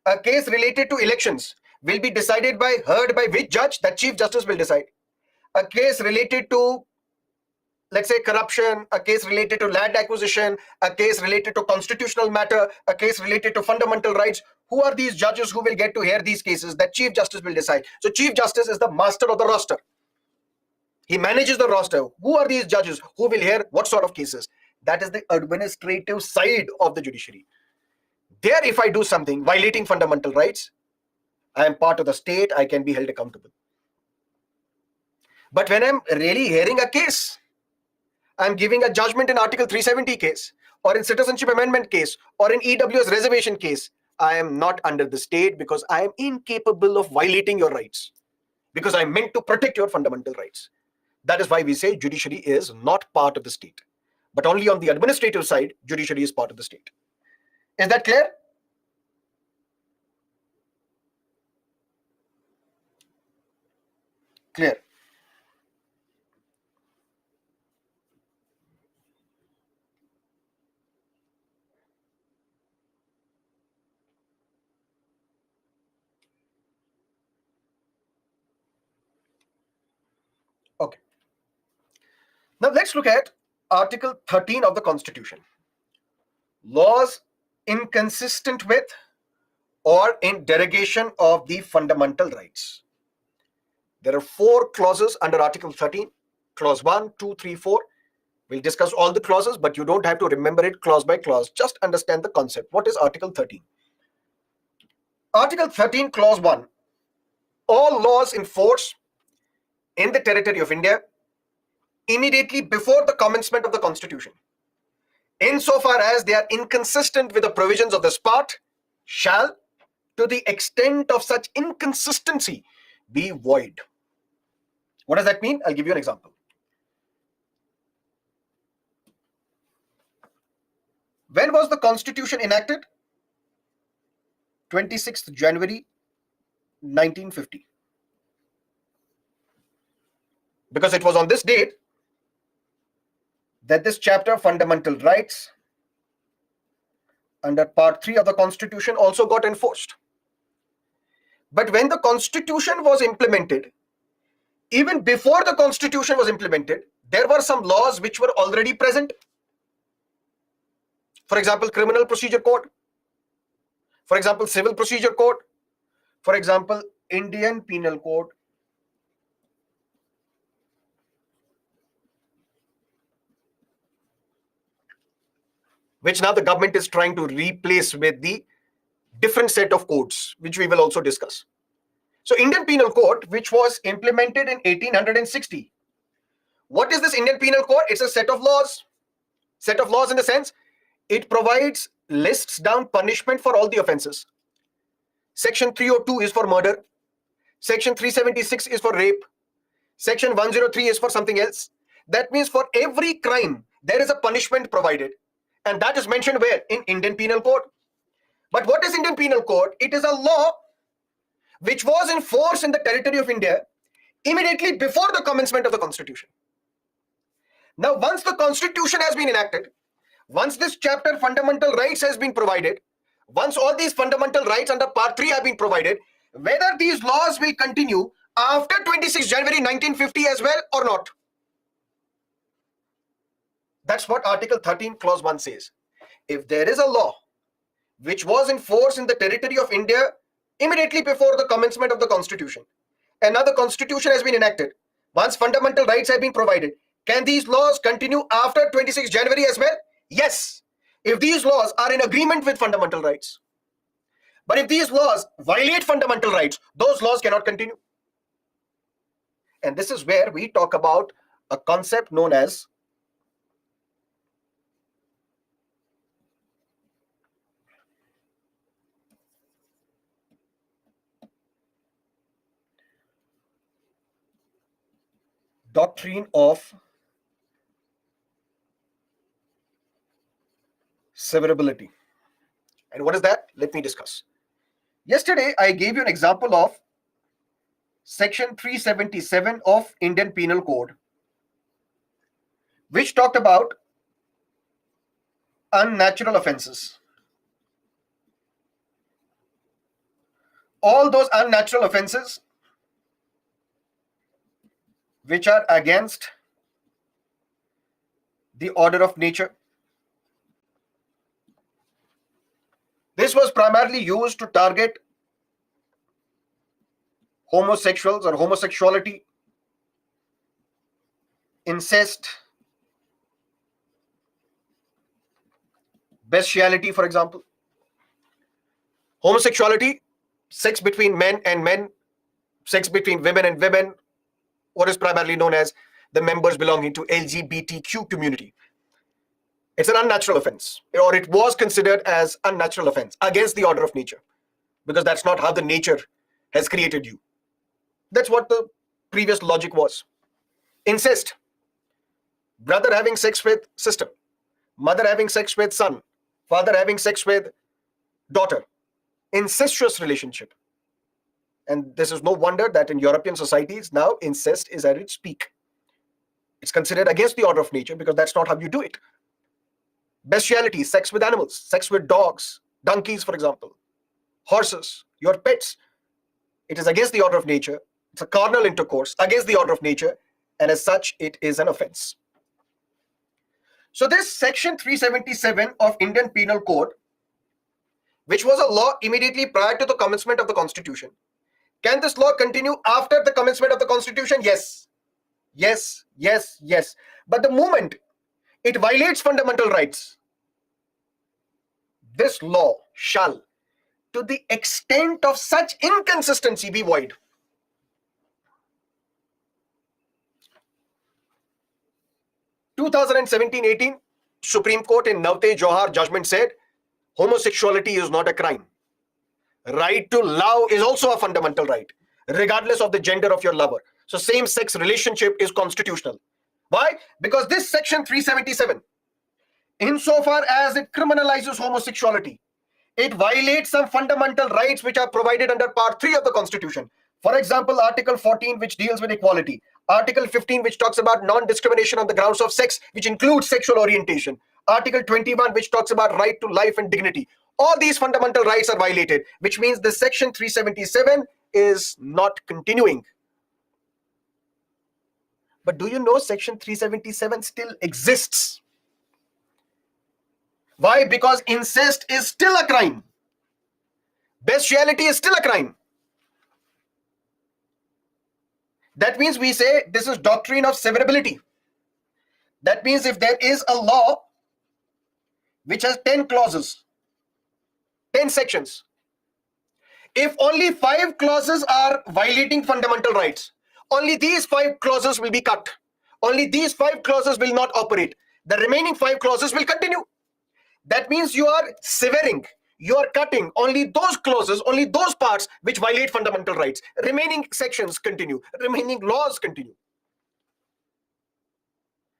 A case related to elections will be heard by which judge? That Chief Justice will decide. A case related to, let's say, corruption, a case related to land acquisition, a case related to constitutional matter, a case related to fundamental rights. Who are these judges who will get to hear these cases? That Chief Justice will decide. So Chief Justice is the master of the roster. He manages the roster. Who are these judges who will hear what sort of cases? That is the administrative side of the judiciary. There, if I do something violating fundamental rights, I am part of the state, I can be held accountable. But when I'm really hearing a case, I'm giving a judgment in Article 370 case, or in citizenship amendment case, or in EWS reservation case, I am not under the state because I am incapable of violating your rights, because I'm meant to protect your fundamental rights. That is why we say judiciary is not part of the state. But only on the administrative side, judiciary is part of the state. Is that clear? Clear. Okay. Now let's look at Article 13 of the Constitution. Laws inconsistent with or in derogation of the fundamental rights. There are 4 clauses under Article 13. Clause 1, 2, 3, 4. We'll discuss all the clauses, but you don't have to remember it clause by clause. Just understand the concept. What is Article 13? Article 13, Clause 1. All laws in force in the territory of India immediately before the commencement of the Constitution, insofar as they are inconsistent with the provisions of this part, shall, to the extent of such inconsistency, be void. What does that mean? I'll give you an example. When was the Constitution enacted? 26th January 1950. Because it was on this date that this chapter, Fundamental Rights, under Part 3 of the Constitution also got enforced. But when the Constitution was implemented, even before the Constitution was implemented, there were some laws which were already present. For example, Criminal Procedure Code. For example, Civil Procedure Code. For example, Indian Penal Code. Which now the government is trying to replace with the different set of codes, which we will also discuss. So Indian Penal Code, which was implemented in 1860. What is this Indian Penal Code? It's a set of laws. Set of laws in the sense, it provides, lists down punishment for all the offenses. Section 302 is for murder. Section 376 is for rape. Section 103 is for something else. That means for every crime, there is a punishment provided. And that is mentioned where? In Indian Penal Code. But what is Indian Penal Code? It is a law which was in force in the territory of India immediately before the commencement of the Constitution. Now, once the Constitution has been enacted, once this chapter, Fundamental Rights, has been provided, once all these fundamental rights under Part 3 have been provided, whether these laws will continue after 26 January 1950 as well or not. That's what Article 13, Clause 1 says. If there is a law which was in force in the territory of India immediately before the commencement of the Constitution, and now the Constitution has been enacted, once fundamental rights have been provided, can these laws continue after 26 January as well? Yes, if these laws are in agreement with fundamental rights. But if these laws violate fundamental rights, those laws cannot continue. And this is where we talk about a concept known as doctrine of severability. And what is that? Let me discuss. Yesterday, I gave you an example of Section 377 of Indian Penal Code, which talked about unnatural offenses. All those unnatural offenses which are against the order of nature. This was primarily used to target homosexuals or homosexuality, incest, bestiality, for example. Homosexuality, sex between men and men, sex between women and women, what is primarily known as the members belonging to LGBTQ community. It's an unnatural offense, or it was considered as unnatural offense against the order of nature, because that's not how the nature has created you. That's what the previous logic was. Incest, brother having sex with sister, mother having sex with son, father having sex with daughter, incestuous relationship. And this is no wonder that in European societies now incest is at its peak. It's considered against the order of nature because that's not how you do it. Bestiality, sex with animals, sex with dogs, donkeys, for example, horses, your pets. It is against the order of nature. It's a carnal intercourse against the order of nature, and as such, it is an offense. So this section 377 of Indian Penal Code, which was a law immediately prior to the commencement of the Constitution, can this law continue after the commencement of the Constitution? Yes. Yes, yes, yes. But the moment it violates fundamental rights, this law shall, to the extent of such inconsistency, be void. In 2017-18, Supreme Court in Navte Johar judgment said, homosexuality is not a crime. Right to love is also a fundamental right, regardless of the gender of your lover. So same-sex relationship is constitutional. Why? Because this section 377, insofar as it criminalizes homosexuality, it violates some fundamental rights which are provided under Part 3 of the Constitution. For example, Article 14, which deals with equality. Article 15, which talks about non-discrimination on the grounds of sex, which includes sexual orientation. Article 21, which talks about right to life and dignity. All these fundamental rights are violated, which means the section 377 is not continuing. But do you know section 377 still exists? Why? Because incest is still a crime. Bestiality is still a crime. That means we say this is doctrine of severability. That means if there is a law which has 10 clauses, 10 sections, if only 5 clauses are violating fundamental rights, only these 5 clauses will be cut. Only these 5 clauses will not operate. The remaining 5 clauses will continue. That means you are severing, you are cutting only those clauses, only those parts which violate fundamental rights. Remaining sections continue, remaining laws continue.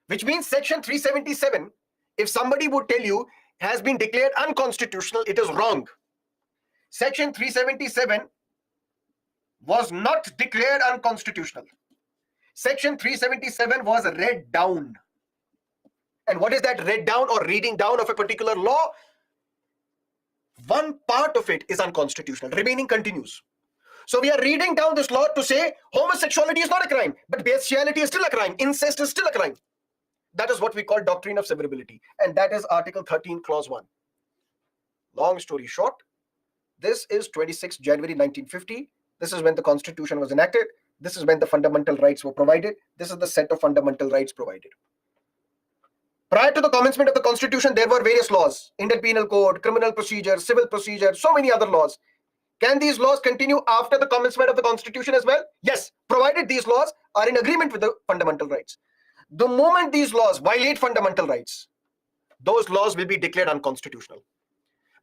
Which means section 377, if somebody would tell you has been declared unconstitutional, it is wrong. Section 377 was not declared unconstitutional. Section 377 was read down. And what is that read down or reading down of a particular law? One part of it is unconstitutional, remaining continues. So we are reading down this law to say homosexuality is not a crime, but bestiality is still a crime, incest is still a crime. That is what we call doctrine of severability, and that is Article 13, Clause 1. Long story short, this is 26 January 1950. This is when the Constitution was enacted. This is when the fundamental rights were provided. This is the set of fundamental rights provided. Prior to the commencement of the Constitution, there were various laws. Indian Penal Code, Criminal Procedure, Civil Procedure, so many other laws. Can these laws continue after the commencement of the Constitution as well? Yes, provided these laws are in agreement with the fundamental rights. The moment these laws violate fundamental rights, those laws will be declared unconstitutional.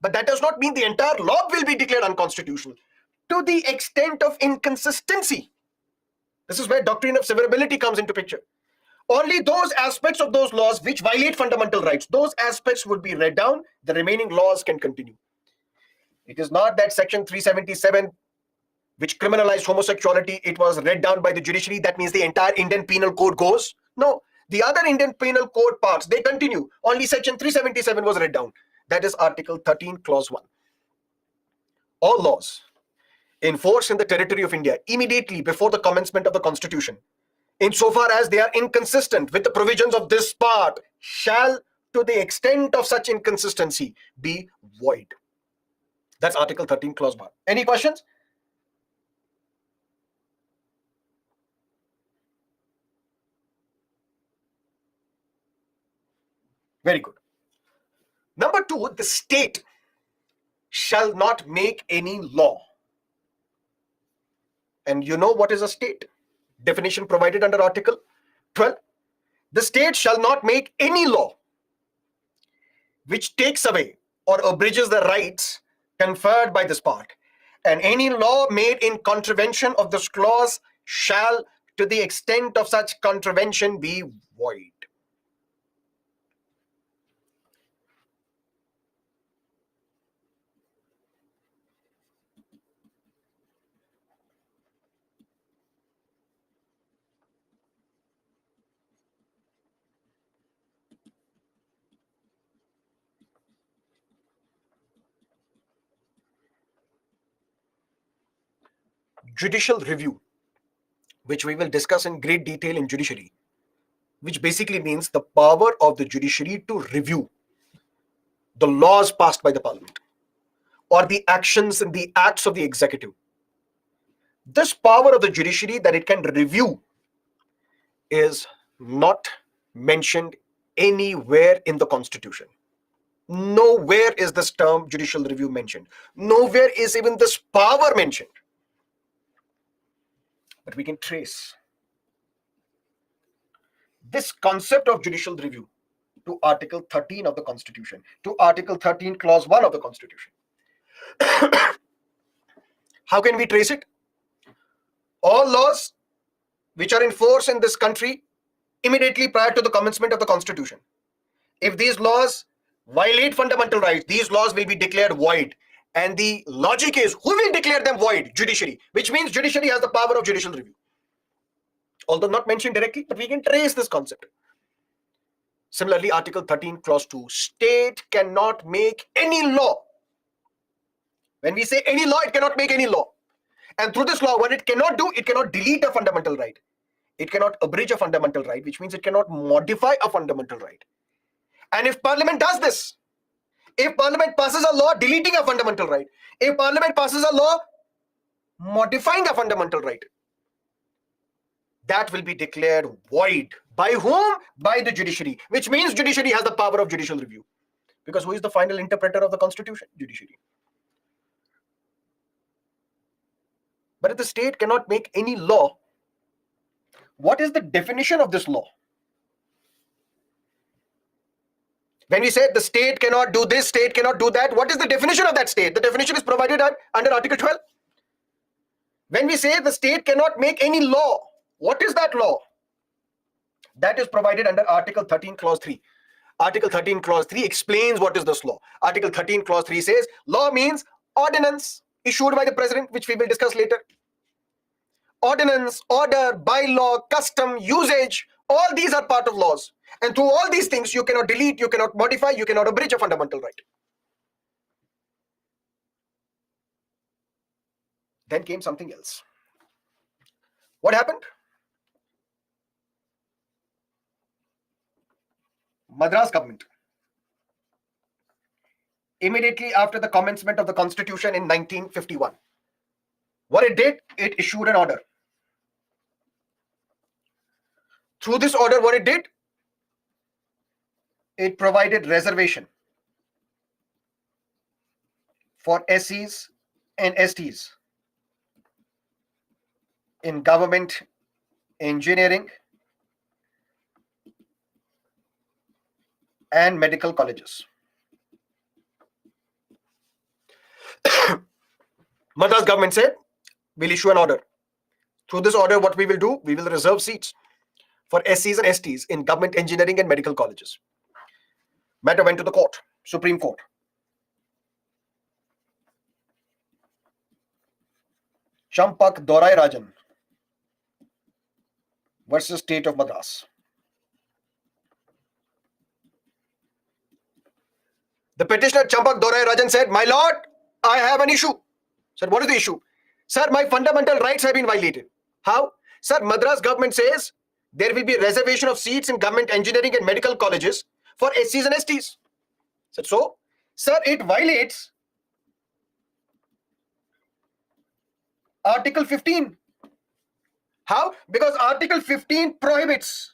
But that does not mean the entire law will be declared unconstitutional. To the extent of inconsistency, this is where doctrine of severability comes into picture. Only those aspects of those laws which violate fundamental rights, those aspects would be read down. The remaining laws can continue. It is not that section 377, which criminalized homosexuality, it was read down by the judiciary. That means the entire Indian Penal Code goes. No, the other Indian Penal Code parts, they continue. Only section 377 was read down. That is Article 13, Clause 1. All laws in force in the territory of India immediately before the commencement of the Constitution, insofar as they are inconsistent with the provisions of this part, shall, to the extent of such inconsistency, be void. That's Article 13, Clause 1. Any questions? Very good. Number 2, the state shall not make any law And you know what is a state? Definition provided under Article 12. The state shall not make any law which takes away or abridges the rights conferred by this part. And any law made in contravention of this clause shall, to the extent of such contravention, be void. Judicial review, which we will discuss in great detail in judiciary, which basically means the power of the judiciary to review the laws passed by the parliament or the actions and the acts of the executive. This power of the judiciary that it can review is not mentioned anywhere in the constitution. Nowhere is this term judicial review mentioned. Nowhere is even this power mentioned. But we can trace this concept of judicial review to Article 13 of the Constitution, to Article 13, Clause 1 of the Constitution. How can we trace it? All laws which are in force in this country immediately prior to the commencement of the Constitution, if these laws violate fundamental rights, these laws will be declared void. And the logic is, who will declare them void? Judiciary, which means judiciary has the power of judicial review. Although not mentioned directly, but we can trace this concept. Similarly, Article 13, Clause 2, state cannot make any law. When we say any law, it cannot make any law. And through this law, what it cannot do, it cannot delete a fundamental right. It cannot abridge a fundamental right, which means it cannot modify a fundamental right. And if Parliament does this, if Parliament passes a law deleting a fundamental right, if Parliament passes a law modifying a fundamental right, that will be declared void. By whom? By the judiciary, which means judiciary has the power of judicial review. Because who is the final interpreter of the Constitution? Judiciary. But if the state cannot make any law, what is the definition of this law? When we say the state cannot do this, state cannot do that, what is the definition of that state? The definition is provided under Article 12. When we say the state cannot make any law, what is that law? That is provided under Article 13, Clause 3. Article 13, Clause 3 explains what is this law. Article 13, Clause 3 says, law means ordinance issued by the president, which we will discuss later. Ordinance, order, bylaw, custom, usage, all these are part of laws. And through all these things, you cannot delete, you cannot modify, you cannot abridge a fundamental right. Then came something else. What happened? Madras government, immediately after the commencement of the Constitution in 1951, what it did, it issued an order. Through this order, what it did, it provided reservation for SCs and STs in government, engineering, and medical colleges. Madras government said, we'll issue an order. Through this order, what we will do, we will reserve seats for SCs and STs in government, engineering, and medical colleges. Matter went to the court, Supreme Court. Champak Dorai Rajan versus State of Madras. The petitioner Champak Dorai Rajan said, my lord, I have an issue. Said, what is the issue? Sir, my fundamental rights have been violated. How? Sir, Madras government says there will be reservation of seats in government, engineering, and medical colleges for SCs and STs. Said, so, sir, it violates Article 15. How? Because Article 15 prohibits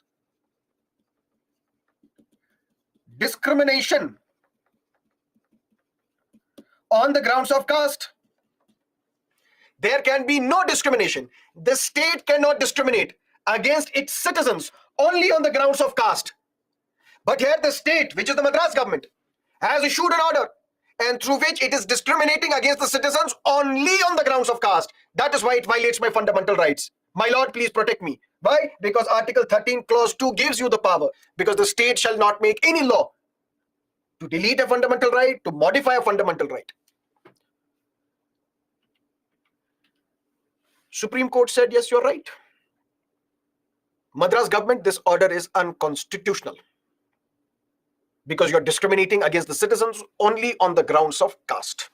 discrimination on the grounds of caste. there can be no discrimination. The state cannot discriminate against its citizens only on the grounds of caste. But here the state, which is the Madras government, has issued an order and through which it is discriminating against the citizens only on the grounds of caste. That is why it violates my fundamental rights. My lord, please protect me. Why? Because Article 13 Clause 2 gives you the power, because the state shall not make any law to delete a fundamental right, to modify a fundamental right. Supreme Court said, yes, you're right. Madras government, this order is unconstitutional because you're discriminating against the citizens only on the grounds of caste.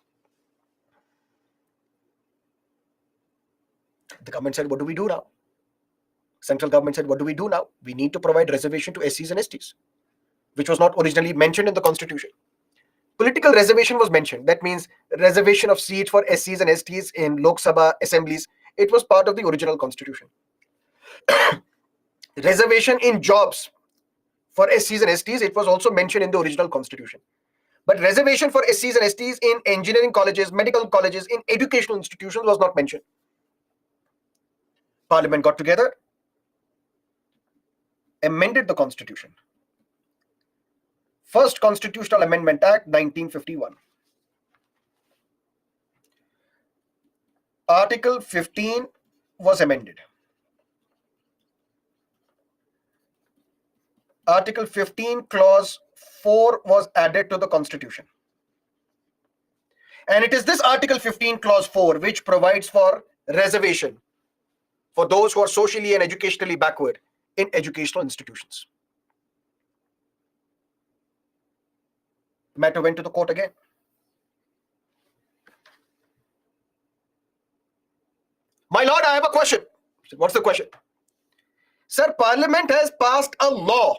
The government said, what do we do now? Central government said, what do we do now? We need to provide reservation to SCs and STs, which was not originally mentioned in the constitution. Political reservation was mentioned. That means reservation of seats for SCs and STs in Lok Sabha assemblies. It was part of the original constitution. Reservation in jobs for SCs and STs, it was also mentioned in the original constitution. But reservation for SCs and STs in engineering colleges, medical colleges, in educational institutions was not mentioned. Parliament got together, amended the constitution. First Constitutional Amendment Act, 1951. Article 15 was amended. Article 15, Clause 4 was added to the Constitution. And it is this Article 15, Clause 4, which provides for reservation for those who are socially and educationally backward in educational institutions. Matter went to the court again. My lord, I have a question. What's the question? Sir, Parliament has passed a law.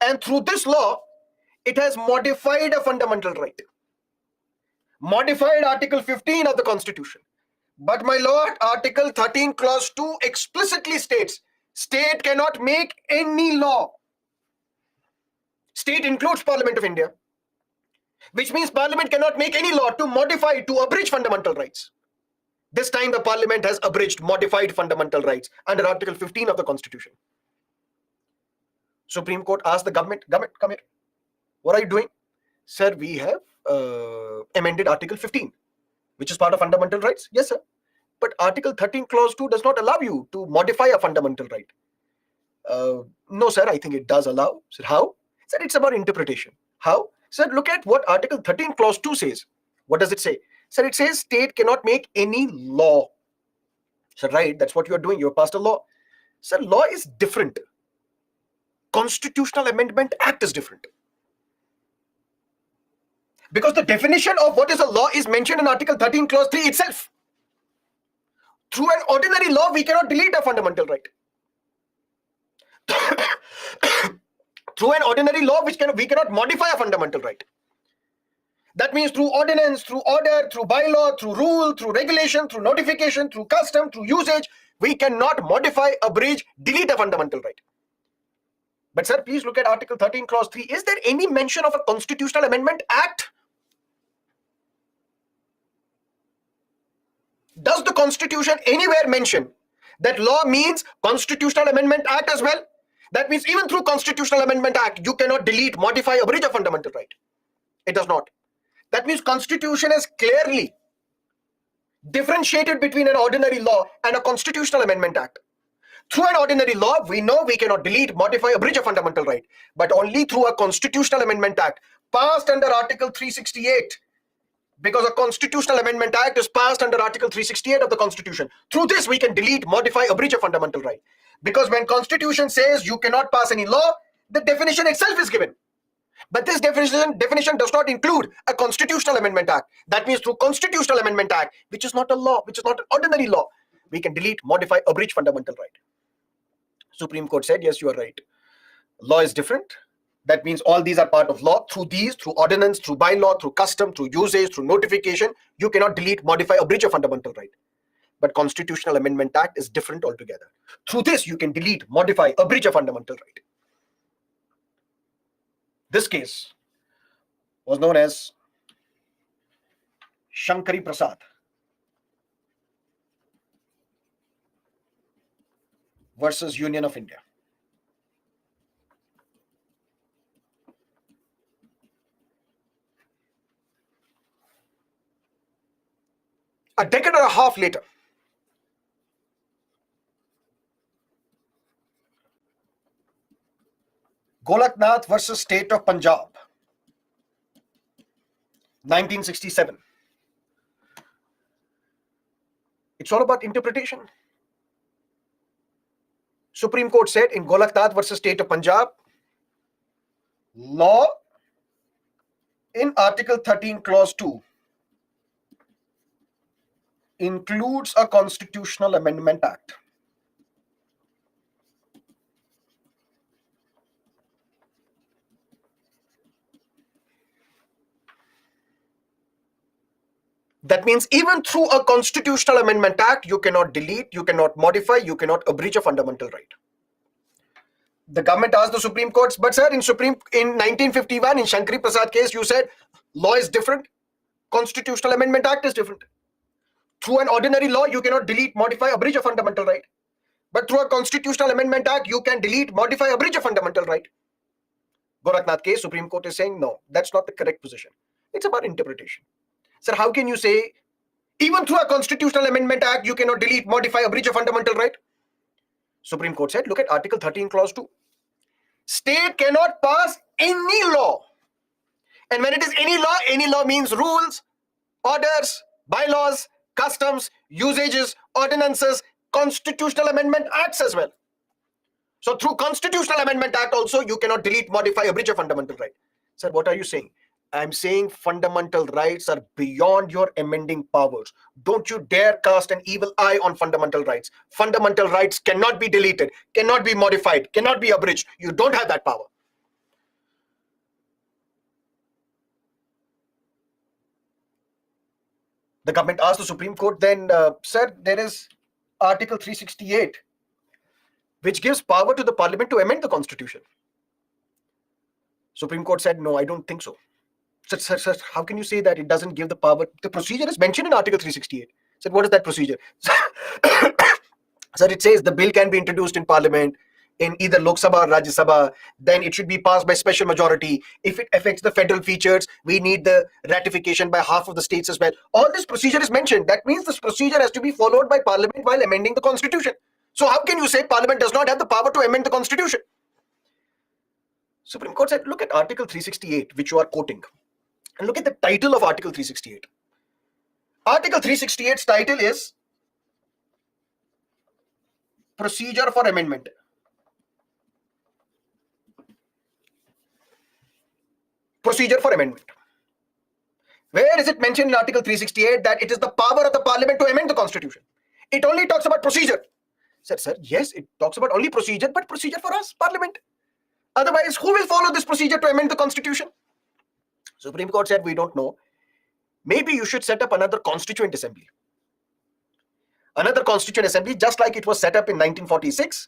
And through this law, it has modified a fundamental right. Modified Article 15 of the Constitution. But my lord, Article 13, Clause 2 explicitly states, state cannot make any law. State includes Parliament of India, which means Parliament cannot make any law to modify, to abridge fundamental rights. This time the Parliament has abridged, modified fundamental rights under Article 15 of the Constitution. Supreme Court asked the government, come here. What are you doing? Sir, we have amended Article 15, which is part of fundamental rights. Yes, sir. But Article 13, Clause 2 does not allow you to modify a fundamental right. No, sir, I think it does allow. Sir, how? Sir, it's about interpretation. How? Sir, look at what Article 13, Clause 2 says. What does it say? Sir, it says state cannot make any law. Sir, right, that's what you are doing. You have passed a law. Sir, law is different. Constitutional Amendment Act is different. Because the definition of what is a law is mentioned in Article 13, Clause 3 itself. Through an ordinary law, we cannot delete a fundamental right. Through an ordinary law, we cannot modify a fundamental right. That means through ordinance, through order, through bylaw, through rule, through regulation, through notification, through custom, through usage, we cannot modify, abridge, delete a fundamental right. But sir, please look at Article 13, Clause 3. Is there any mention of a Constitutional Amendment Act? Does the Constitution anywhere mention that law means Constitutional Amendment Act as well? That means even through Constitutional Amendment Act, you cannot delete, modify, abridge a fundamental right. It does not. That means Constitution has clearly differentiated between an ordinary law and a Constitutional Amendment Act. Through an ordinary law, we know we cannot delete, modify, abridge a fundamental right, but only through a Constitutional Amendment Act passed under Article 368. Because a Constitutional Amendment Act is passed under Article 368 of the Constitution. Through this, we can delete, modify, abridge a fundamental right. Because when Constitution says you cannot pass any law, the definition itself is given. But this definition does not include a Constitutional Amendment Act. That means through Constitutional Amendment Act, which is not a law, which is not an ordinary law, we can delete, modify, abridge fundamental right. Supreme Court said, yes, you are right. Law is different. That means all these are part of law. Through these, through ordinance, through bylaw, through custom, through usage, through notification, you cannot delete, modify, abridge a fundamental right. But Constitutional Amendment Act is different altogether. Through this, you can delete, modify, abridge a fundamental right. This case was known as Shankari Prasad versus Union of India. A decade and a half later, Golaknath versus State of Punjab, 1967. It's all about interpretation. Supreme Court said in Golaknath versus State of Punjab, law in Article 13, Clause 2 includes a Constitutional Amendment Act. That means even through a Constitutional Amendment Act, you cannot delete, you cannot modify, you cannot abridge a fundamental right. The government asked the Supreme Court, but sir, in 1951, in Shankari Prasad case, you said law is different, Constitutional Amendment Act is different. Through an ordinary law, you cannot delete, modify, abridge a fundamental right. But through a Constitutional Amendment Act, you can delete, modify, abridge a fundamental right. Gorakhnath case, Supreme Court is saying, no, that's not the correct position. It's about interpretation. Sir, how can you say, even through a Constitutional Amendment Act, you cannot delete, modify, abridge a fundamental right? Supreme Court said, look at Article 13, Clause 2. State cannot pass any law. And when it is any law means rules, orders, bylaws, customs, usages, ordinances, Constitutional Amendment Acts as well. So through Constitutional Amendment Act also, you cannot delete, modify, abridge a fundamental right. Sir, what are you saying? I'm saying fundamental rights are beyond your amending powers. Don't you dare cast an evil eye on fundamental rights. Fundamental rights cannot be deleted, cannot be modified, cannot be abridged. You don't have that power. The government asked the Supreme Court then, sir, there is Article 368, which gives power to the Parliament to amend the Constitution. Supreme Court said, no, I don't think so. Sir, how can you say that it doesn't give the power? The procedure is mentioned in Article 368. Said, what is that procedure? Sir, it says the bill can be introduced in Parliament in either Lok Sabha or Rajya Sabha. Then it should be passed by special majority. If it affects the federal features, we need the ratification by half of the states as well. All this procedure is mentioned. That means this procedure has to be followed by Parliament while amending the Constitution. So how can you say Parliament does not have the power to amend the Constitution? Supreme Court said, look at Article 368, which you are quoting. And look at the title of Article 368. Article 368's title is Procedure for Amendment. Procedure for Amendment. Where is it mentioned in Article 368 that it is the power of the Parliament to amend the Constitution? It only talks about procedure. Said, sir, yes, it talks about only procedure, but procedure for us, Parliament. Otherwise, who will follow this procedure to amend the Constitution? Supreme Court said, we don't know. Maybe you should set up another Constituent Assembly. Another Constituent Assembly, just like it was set up in 1946,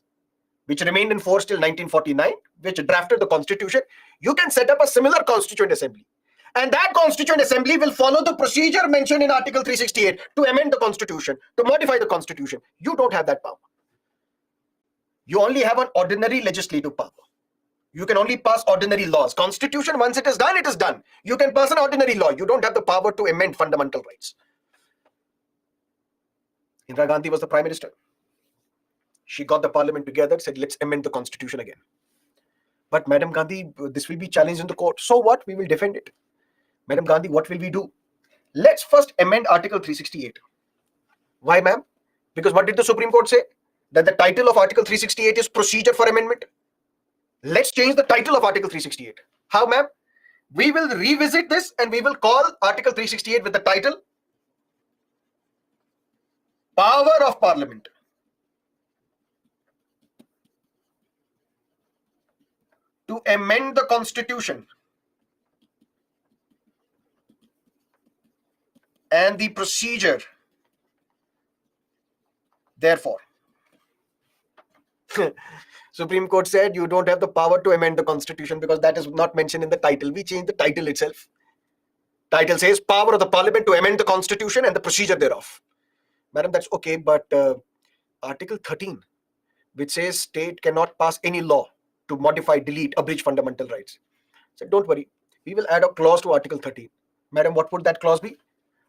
which remained in force till 1949, which drafted the Constitution. You can set up a similar Constituent Assembly. And that Constituent Assembly will follow the procedure mentioned in Article 368 to amend the Constitution, to modify the Constitution. You don't have that power. You only have an ordinary legislative power. You can only pass ordinary laws. Constitution, once it is done, it is done. You can pass an ordinary law. You don't have the power to amend fundamental rights. Indira Gandhi was the Prime Minister. She got the Parliament together, said, let's amend the Constitution again. But Madam Gandhi, this will be challenged in the court. So what? We will defend it. Madam Gandhi, what will we do? Let's first amend Article 368. Why, ma'am? Because what did the Supreme Court say? That the title of Article 368 is Procedure for Amendment. Let's change the title of Article 368. How, ma'am? We will revisit this and we will call Article 368 with the title Power of Parliament. To amend the Constitution and the procedure, therefore. Supreme Court said you don't have the power to amend the Constitution because that is not mentioned in the title. We changed the title itself. Title says power of the Parliament to amend the Constitution and the procedure thereof. Madam, that's okay, but Article 13, which says state cannot pass any law to modify, delete, abridge fundamental rights. So don't worry, we will add a clause to Article 13. Madam, what would that clause be?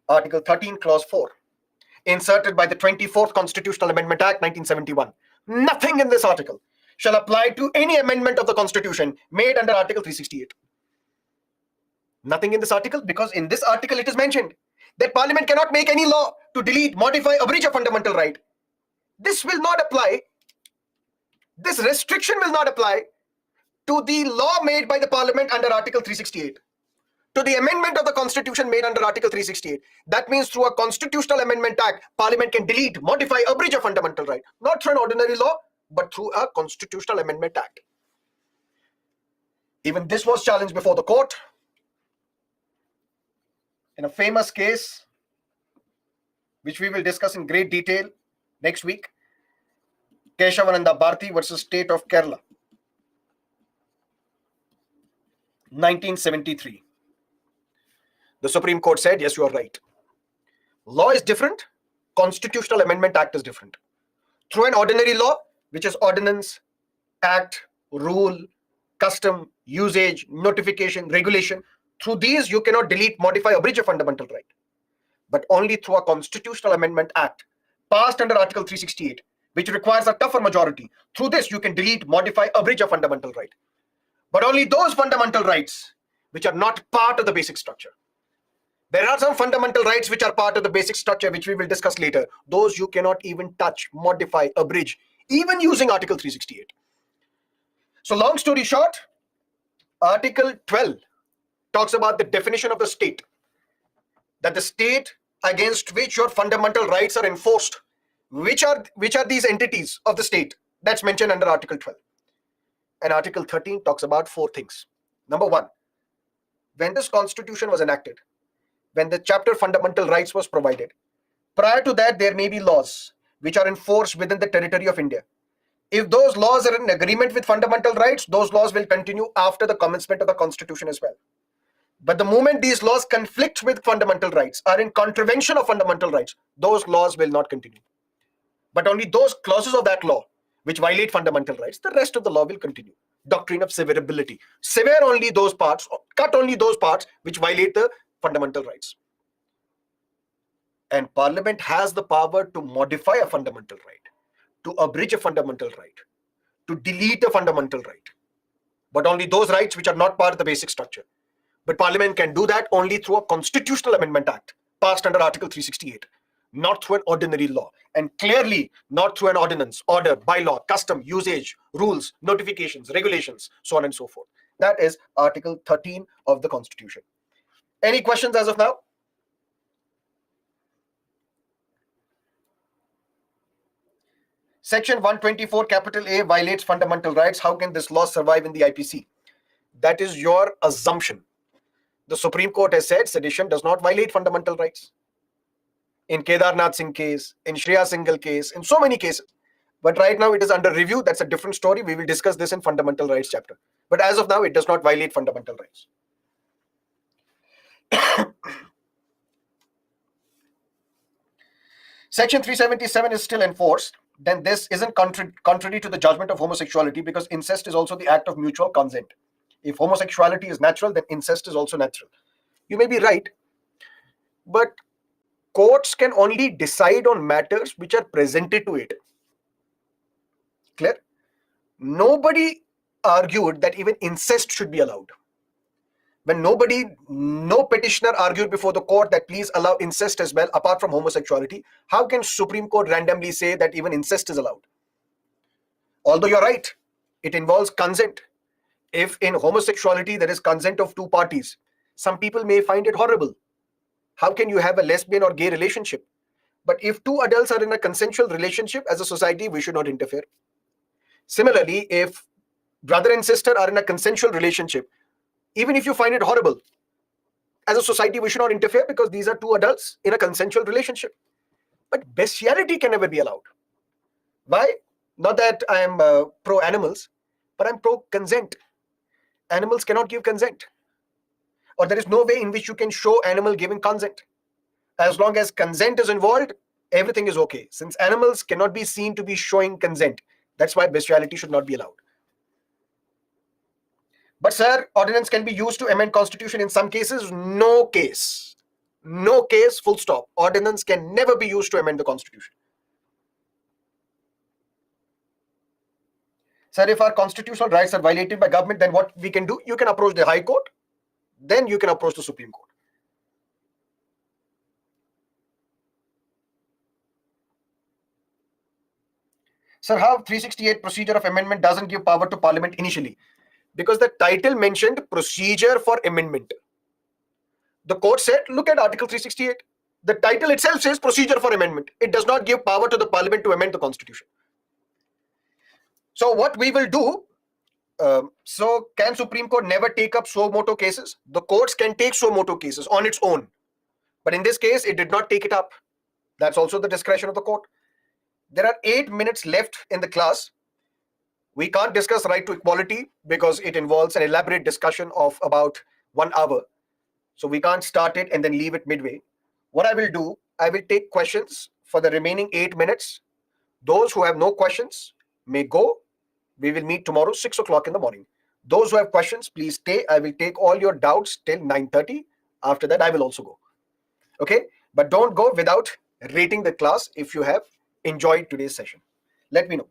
Article 13, Clause 4, inserted by the 24th Constitutional Amendment Act 1971. Nothing in this article shall apply to any amendment of the Constitution made under Article 368. Nothing in this article, because in this article it is mentioned that Parliament cannot make any law to delete, modify, abridge a fundamental right. This will not apply. This restriction will not apply to the law made by the Parliament under Article 368. To the amendment of the Constitution made under Article 368. That means through a Constitutional Amendment Act, Parliament can delete, modify, abridge a fundamental right. Not through an ordinary law, but through a Constitutional Amendment Act. Even this was challenged before the court in a famous case, which we will discuss in great detail next week. Keshavananda Bharti versus State of Kerala, 1973. The Supreme Court said, yes, you are right. Law is different. Constitutional Amendment Act is different. Through an ordinary law, which is ordinance, act, rule, custom, usage, notification, regulation, through these you cannot delete, modify, abridge a fundamental right. But only through a Constitutional Amendment Act passed under Article 368, which requires a tougher majority. Through this you can delete, modify, abridge a fundamental right. But only those fundamental rights which are not part of the basic structure. There are some fundamental rights which are part of the basic structure, which we will discuss later. Those you cannot even touch, modify, abridge, even using Article 368. So long story short, Article 12 talks about the definition of the state. That the state against which your fundamental rights are enforced. Which are these entities of the state? That's mentioned under Article 12. And Article 13 talks about 4 things. Number 1, when this constitution was enacted, when the chapter fundamental rights was provided, prior to that there may be laws which are enforced within the territory of India. If those laws are in agreement with fundamental rights, those laws will continue after the commencement of the constitution as well. But the moment these laws conflict with fundamental rights, are in contravention of fundamental rights, those laws will not continue. But only those clauses of that law which violate fundamental rights, the rest of the law will continue. Doctrine of severability. Sever only those parts, cut only those parts which violate the fundamental rights. And Parliament has the power to modify a fundamental right, to abridge a fundamental right, to delete a fundamental right. But only those rights which are not part of the basic structure. But Parliament can do that only through a Constitutional Amendment Act passed under Article 368, not through an ordinary law, and clearly not through an ordinance, order, bylaw, custom, usage, rules, notifications, regulations, so on and so forth. That is Article 13 of the Constitution. Any questions as of now? Section 124, capital A, violates fundamental rights. How can this law survive in the IPC? That is your assumption. The Supreme Court has said sedition does not violate fundamental rights. In Kedarnath Singh case, in Shreya Singhal case, in so many cases. But right now it is under review. That's a different story. We will discuss this in fundamental rights chapter. But as of now, it does not violate fundamental rights. Section 377 is still enforced. Then this isn't contrary to the judgment of homosexuality, because incest is also the act of mutual consent. If homosexuality is natural, then incest is also natural. You may be right, but courts can only decide on matters which are presented to it. Clear? Nobody argued that even incest should be allowed. When no petitioner argued before the court that please allow incest as well, apart from homosexuality, how can Supreme Court randomly say that even incest is allowed? Although you're right, it involves consent. If in homosexuality there is consent of 2 parties, some people may find it horrible. How can you have a lesbian or gay relationship? But if 2 adults are in a consensual relationship, as a society, we should not interfere. Similarly, if brother and sister are in a consensual relationship, even if you find it horrible, as a society, we should not interfere because these are 2 adults in a consensual relationship. But bestiality can never be allowed. Why? Not that I am pro animals, but I'm pro consent. Animals cannot give consent. Or there is no way in which you can show animal giving consent. As long as consent is involved, everything is okay. Since animals cannot be seen to be showing consent, That's why bestiality should not be allowed. But sir, ordinance can be used to amend constitution in some cases. No case. No case, full stop. Ordinance can never be used to amend the constitution. Sir, if our constitutional rights are violated by government, then what we can do? You can approach the High Court, then you can approach the Supreme Court. Sir, how 368 procedure of amendment doesn't give power to Parliament initially? Because the title mentioned procedure for amendment. The court said, look at Article 368. The title itself says procedure for amendment. It does not give power to the Parliament to amend the constitution. So what we will do, so can Supreme Court never take up suo motu cases? The courts can take suo motu cases on its own. But in this case, it did not take it up. That's also the discretion of the court. There are 8 minutes left in the class. We can't discuss right to equality because it involves an elaborate discussion of about 1 hour. So we can't start it and then leave it midway. What I will do, I will take questions for the remaining 8 minutes. Those who have no questions may go. We will meet tomorrow 6 o'clock in the morning. Those who have questions, please stay. I will take all your doubts till 9:30. After that, I will also go. Okay? But don't go without rating the class if you have enjoyed today's session. Let me know.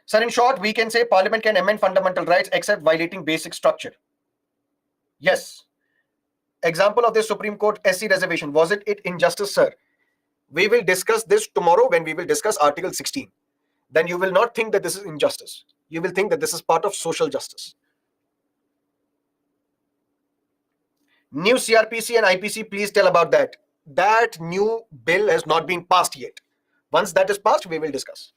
Sir, in short, we can say Parliament can amend fundamental rights except violating basic structure. Yes. Example of the Supreme Court SC reservation. Was it injustice, sir? We will discuss this tomorrow when we will discuss Article 16. Then you will not think that this is injustice. You will think that this is part of social justice. New CRPC and IPC, please tell about that. That new bill has not been passed yet. Once that is passed, we will discuss.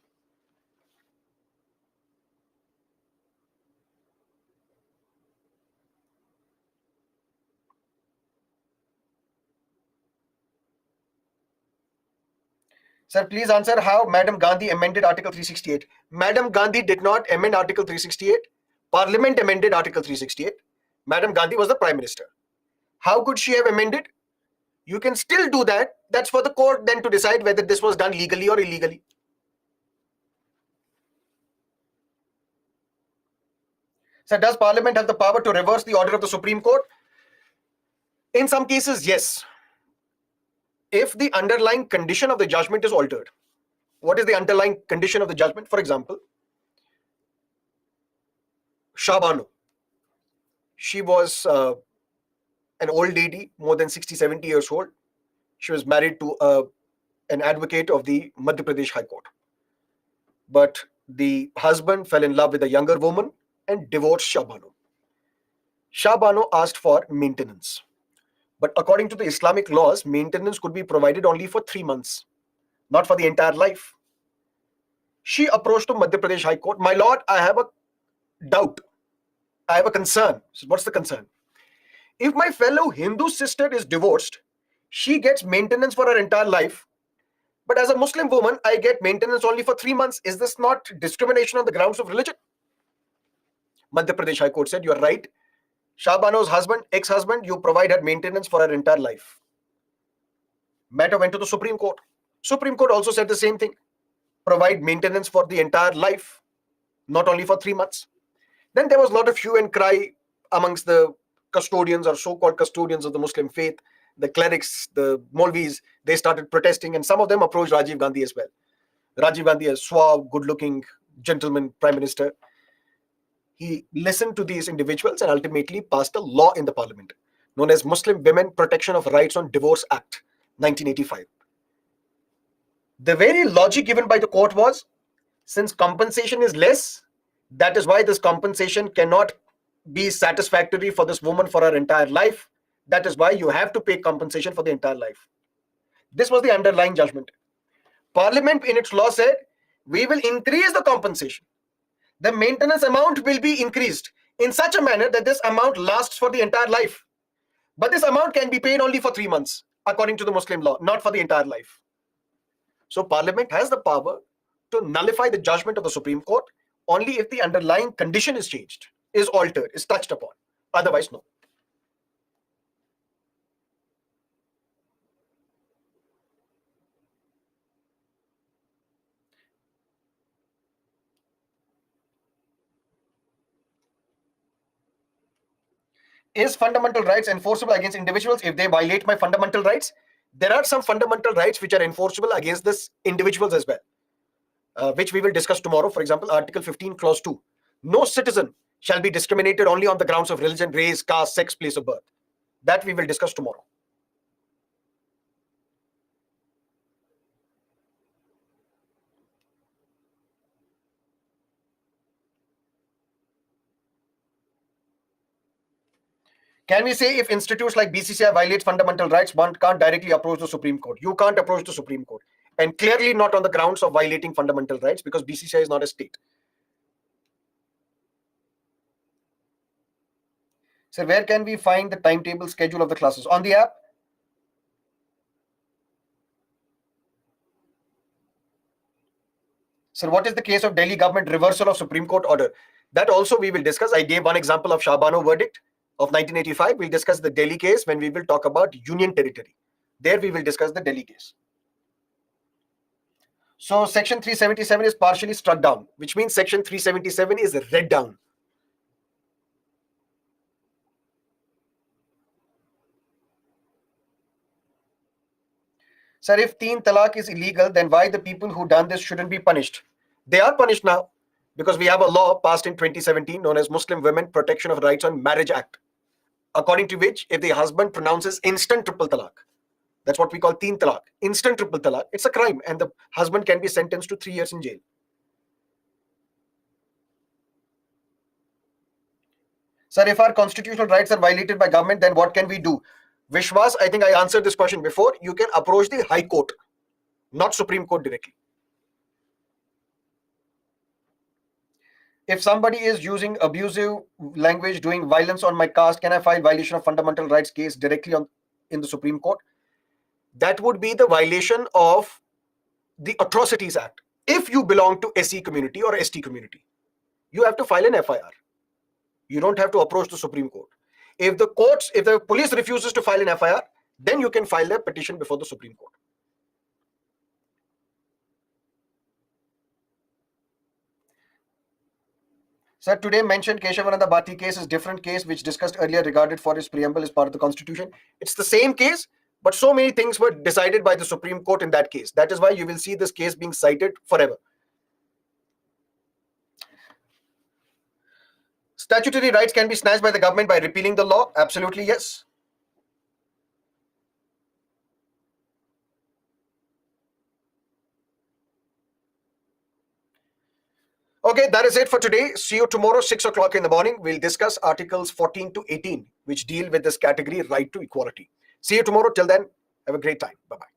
Sir, please answer how Madam Gandhi amended Article 368. Madam Gandhi did not amend Article 368. Parliament amended Article 368. Madam Gandhi was the Prime Minister. How could she have amended? You can still do that. That's for the court then to decide whether this was done legally or illegally. So does Parliament have the power to reverse the order of the Supreme Court? In some cases, yes. If the underlying condition of the judgment is altered. What is the underlying condition of the judgment? For example, Shabano. She was an old lady, more than 60, 70 years old. She was married to an advocate of the Madhya Pradesh High Court. But the husband fell in love with a younger woman and divorced Shabano. Shabano asked for maintenance. But according to the Islamic laws, maintenance could be provided only for 3 months, not for the entire life. She approached to Madhya Pradesh High Court. My lord, I have a doubt. I have a concern. So what's the concern? If my fellow Hindu sister is divorced, she gets maintenance for her entire life. But as a Muslim woman, I get maintenance only for 3 months. Is this not discrimination on the grounds of religion? Madhya Pradesh High Court said, you are right. Shabano's husband, ex-husband, you provide her maintenance for her entire life. Matter went to the Supreme Court. Supreme Court also said the same thing. Provide maintenance for the entire life, not only for 3 months. Then there was a lot of hue and cry amongst the custodians or so-called custodians of the Muslim faith, the clerics, the Molvis. They started protesting, and some of them approached Rajiv Gandhi as well. Rajiv Gandhi, a suave, good-looking gentleman prime minister, he listened to these individuals and ultimately passed a law in the parliament known as Muslim Women Protection of Rights on Divorce Act, 1985. The very logic given by the court was, since compensation is less, that is why this compensation cannot be satisfactory for this woman for her entire life. That is why you have to pay compensation for the entire life. This was the underlying judgment. Parliament in its law said, we will increase the compensation. The maintenance amount will be increased in such a manner that this amount lasts for the entire life. But this amount can be paid only for 3 months, according to the Muslim law, not for the entire life. So Parliament has the power to nullify the judgment of the Supreme Court only if the underlying condition is changed, is altered, is touched upon. Otherwise, no. is fundamental rights enforceable against individuals if they violate my fundamental rights? There are some fundamental rights which are enforceable against this individuals as well, which we will discuss tomorrow. For example, Article 15, Clause 2. No citizen shall be discriminated only on the grounds of religion, race, caste, sex, place of birth. That we will discuss tomorrow. Can we say if institutes like BCCI violate fundamental rights, one can't directly approach the Supreme Court? You can't approach the Supreme Court. And clearly not on the grounds of violating fundamental rights, because BCCI is not a state. So where can we find the timetable schedule of the classes? On the app? So what is the case of Delhi government reversal of Supreme Court order? That also we will discuss. I gave one example of Shahbano verdict of 1985. We'll discuss the Delhi case when we will talk about union territory. There we will discuss the Delhi case. So section 377 is partially struck down, which means section 377 is read down. Sir, if teen talaq is illegal, then why the people who done this shouldn't be punished? They are punished now, because we have a law passed in 2017 known as Muslim Women Protection of Rights on Marriage Act, according to which if the husband pronounces instant triple talaq, that's what we call teen talaq, instant triple talaq, it's a crime and the husband can be sentenced to 3 years in jail. Sir, if our constitutional rights are violated by government, then what can we do? Vishwas, I think I answered this question before. You can approach the High Court, not Supreme Court directly. If somebody is using abusive language, doing violence on my caste, can I file violation of fundamental rights case directly in the Supreme Court? That would be the violation of the Atrocities Act. If you belong to SC community or ST community, you have to file an FIR. You don't have to approach the Supreme Court. If the police refuses to file an FIR, then you can file a petition before the Supreme Court. Sir, today mentioned Keshavananda Bhati case is different case which discussed earlier regarded for its preamble as part of the Constitution. It's the same case, but so many things were decided by the Supreme Court in that case. That is why you will see this case being cited forever. Statutory rights can be snatched by the government by repealing the law? Absolutely, yes. Okay, that is it for today. See you tomorrow, 6 o'clock in the morning. We'll discuss Articles 14 to 18, which deal with this category, right to equality. See you tomorrow. Till then, have a great time. Bye-bye.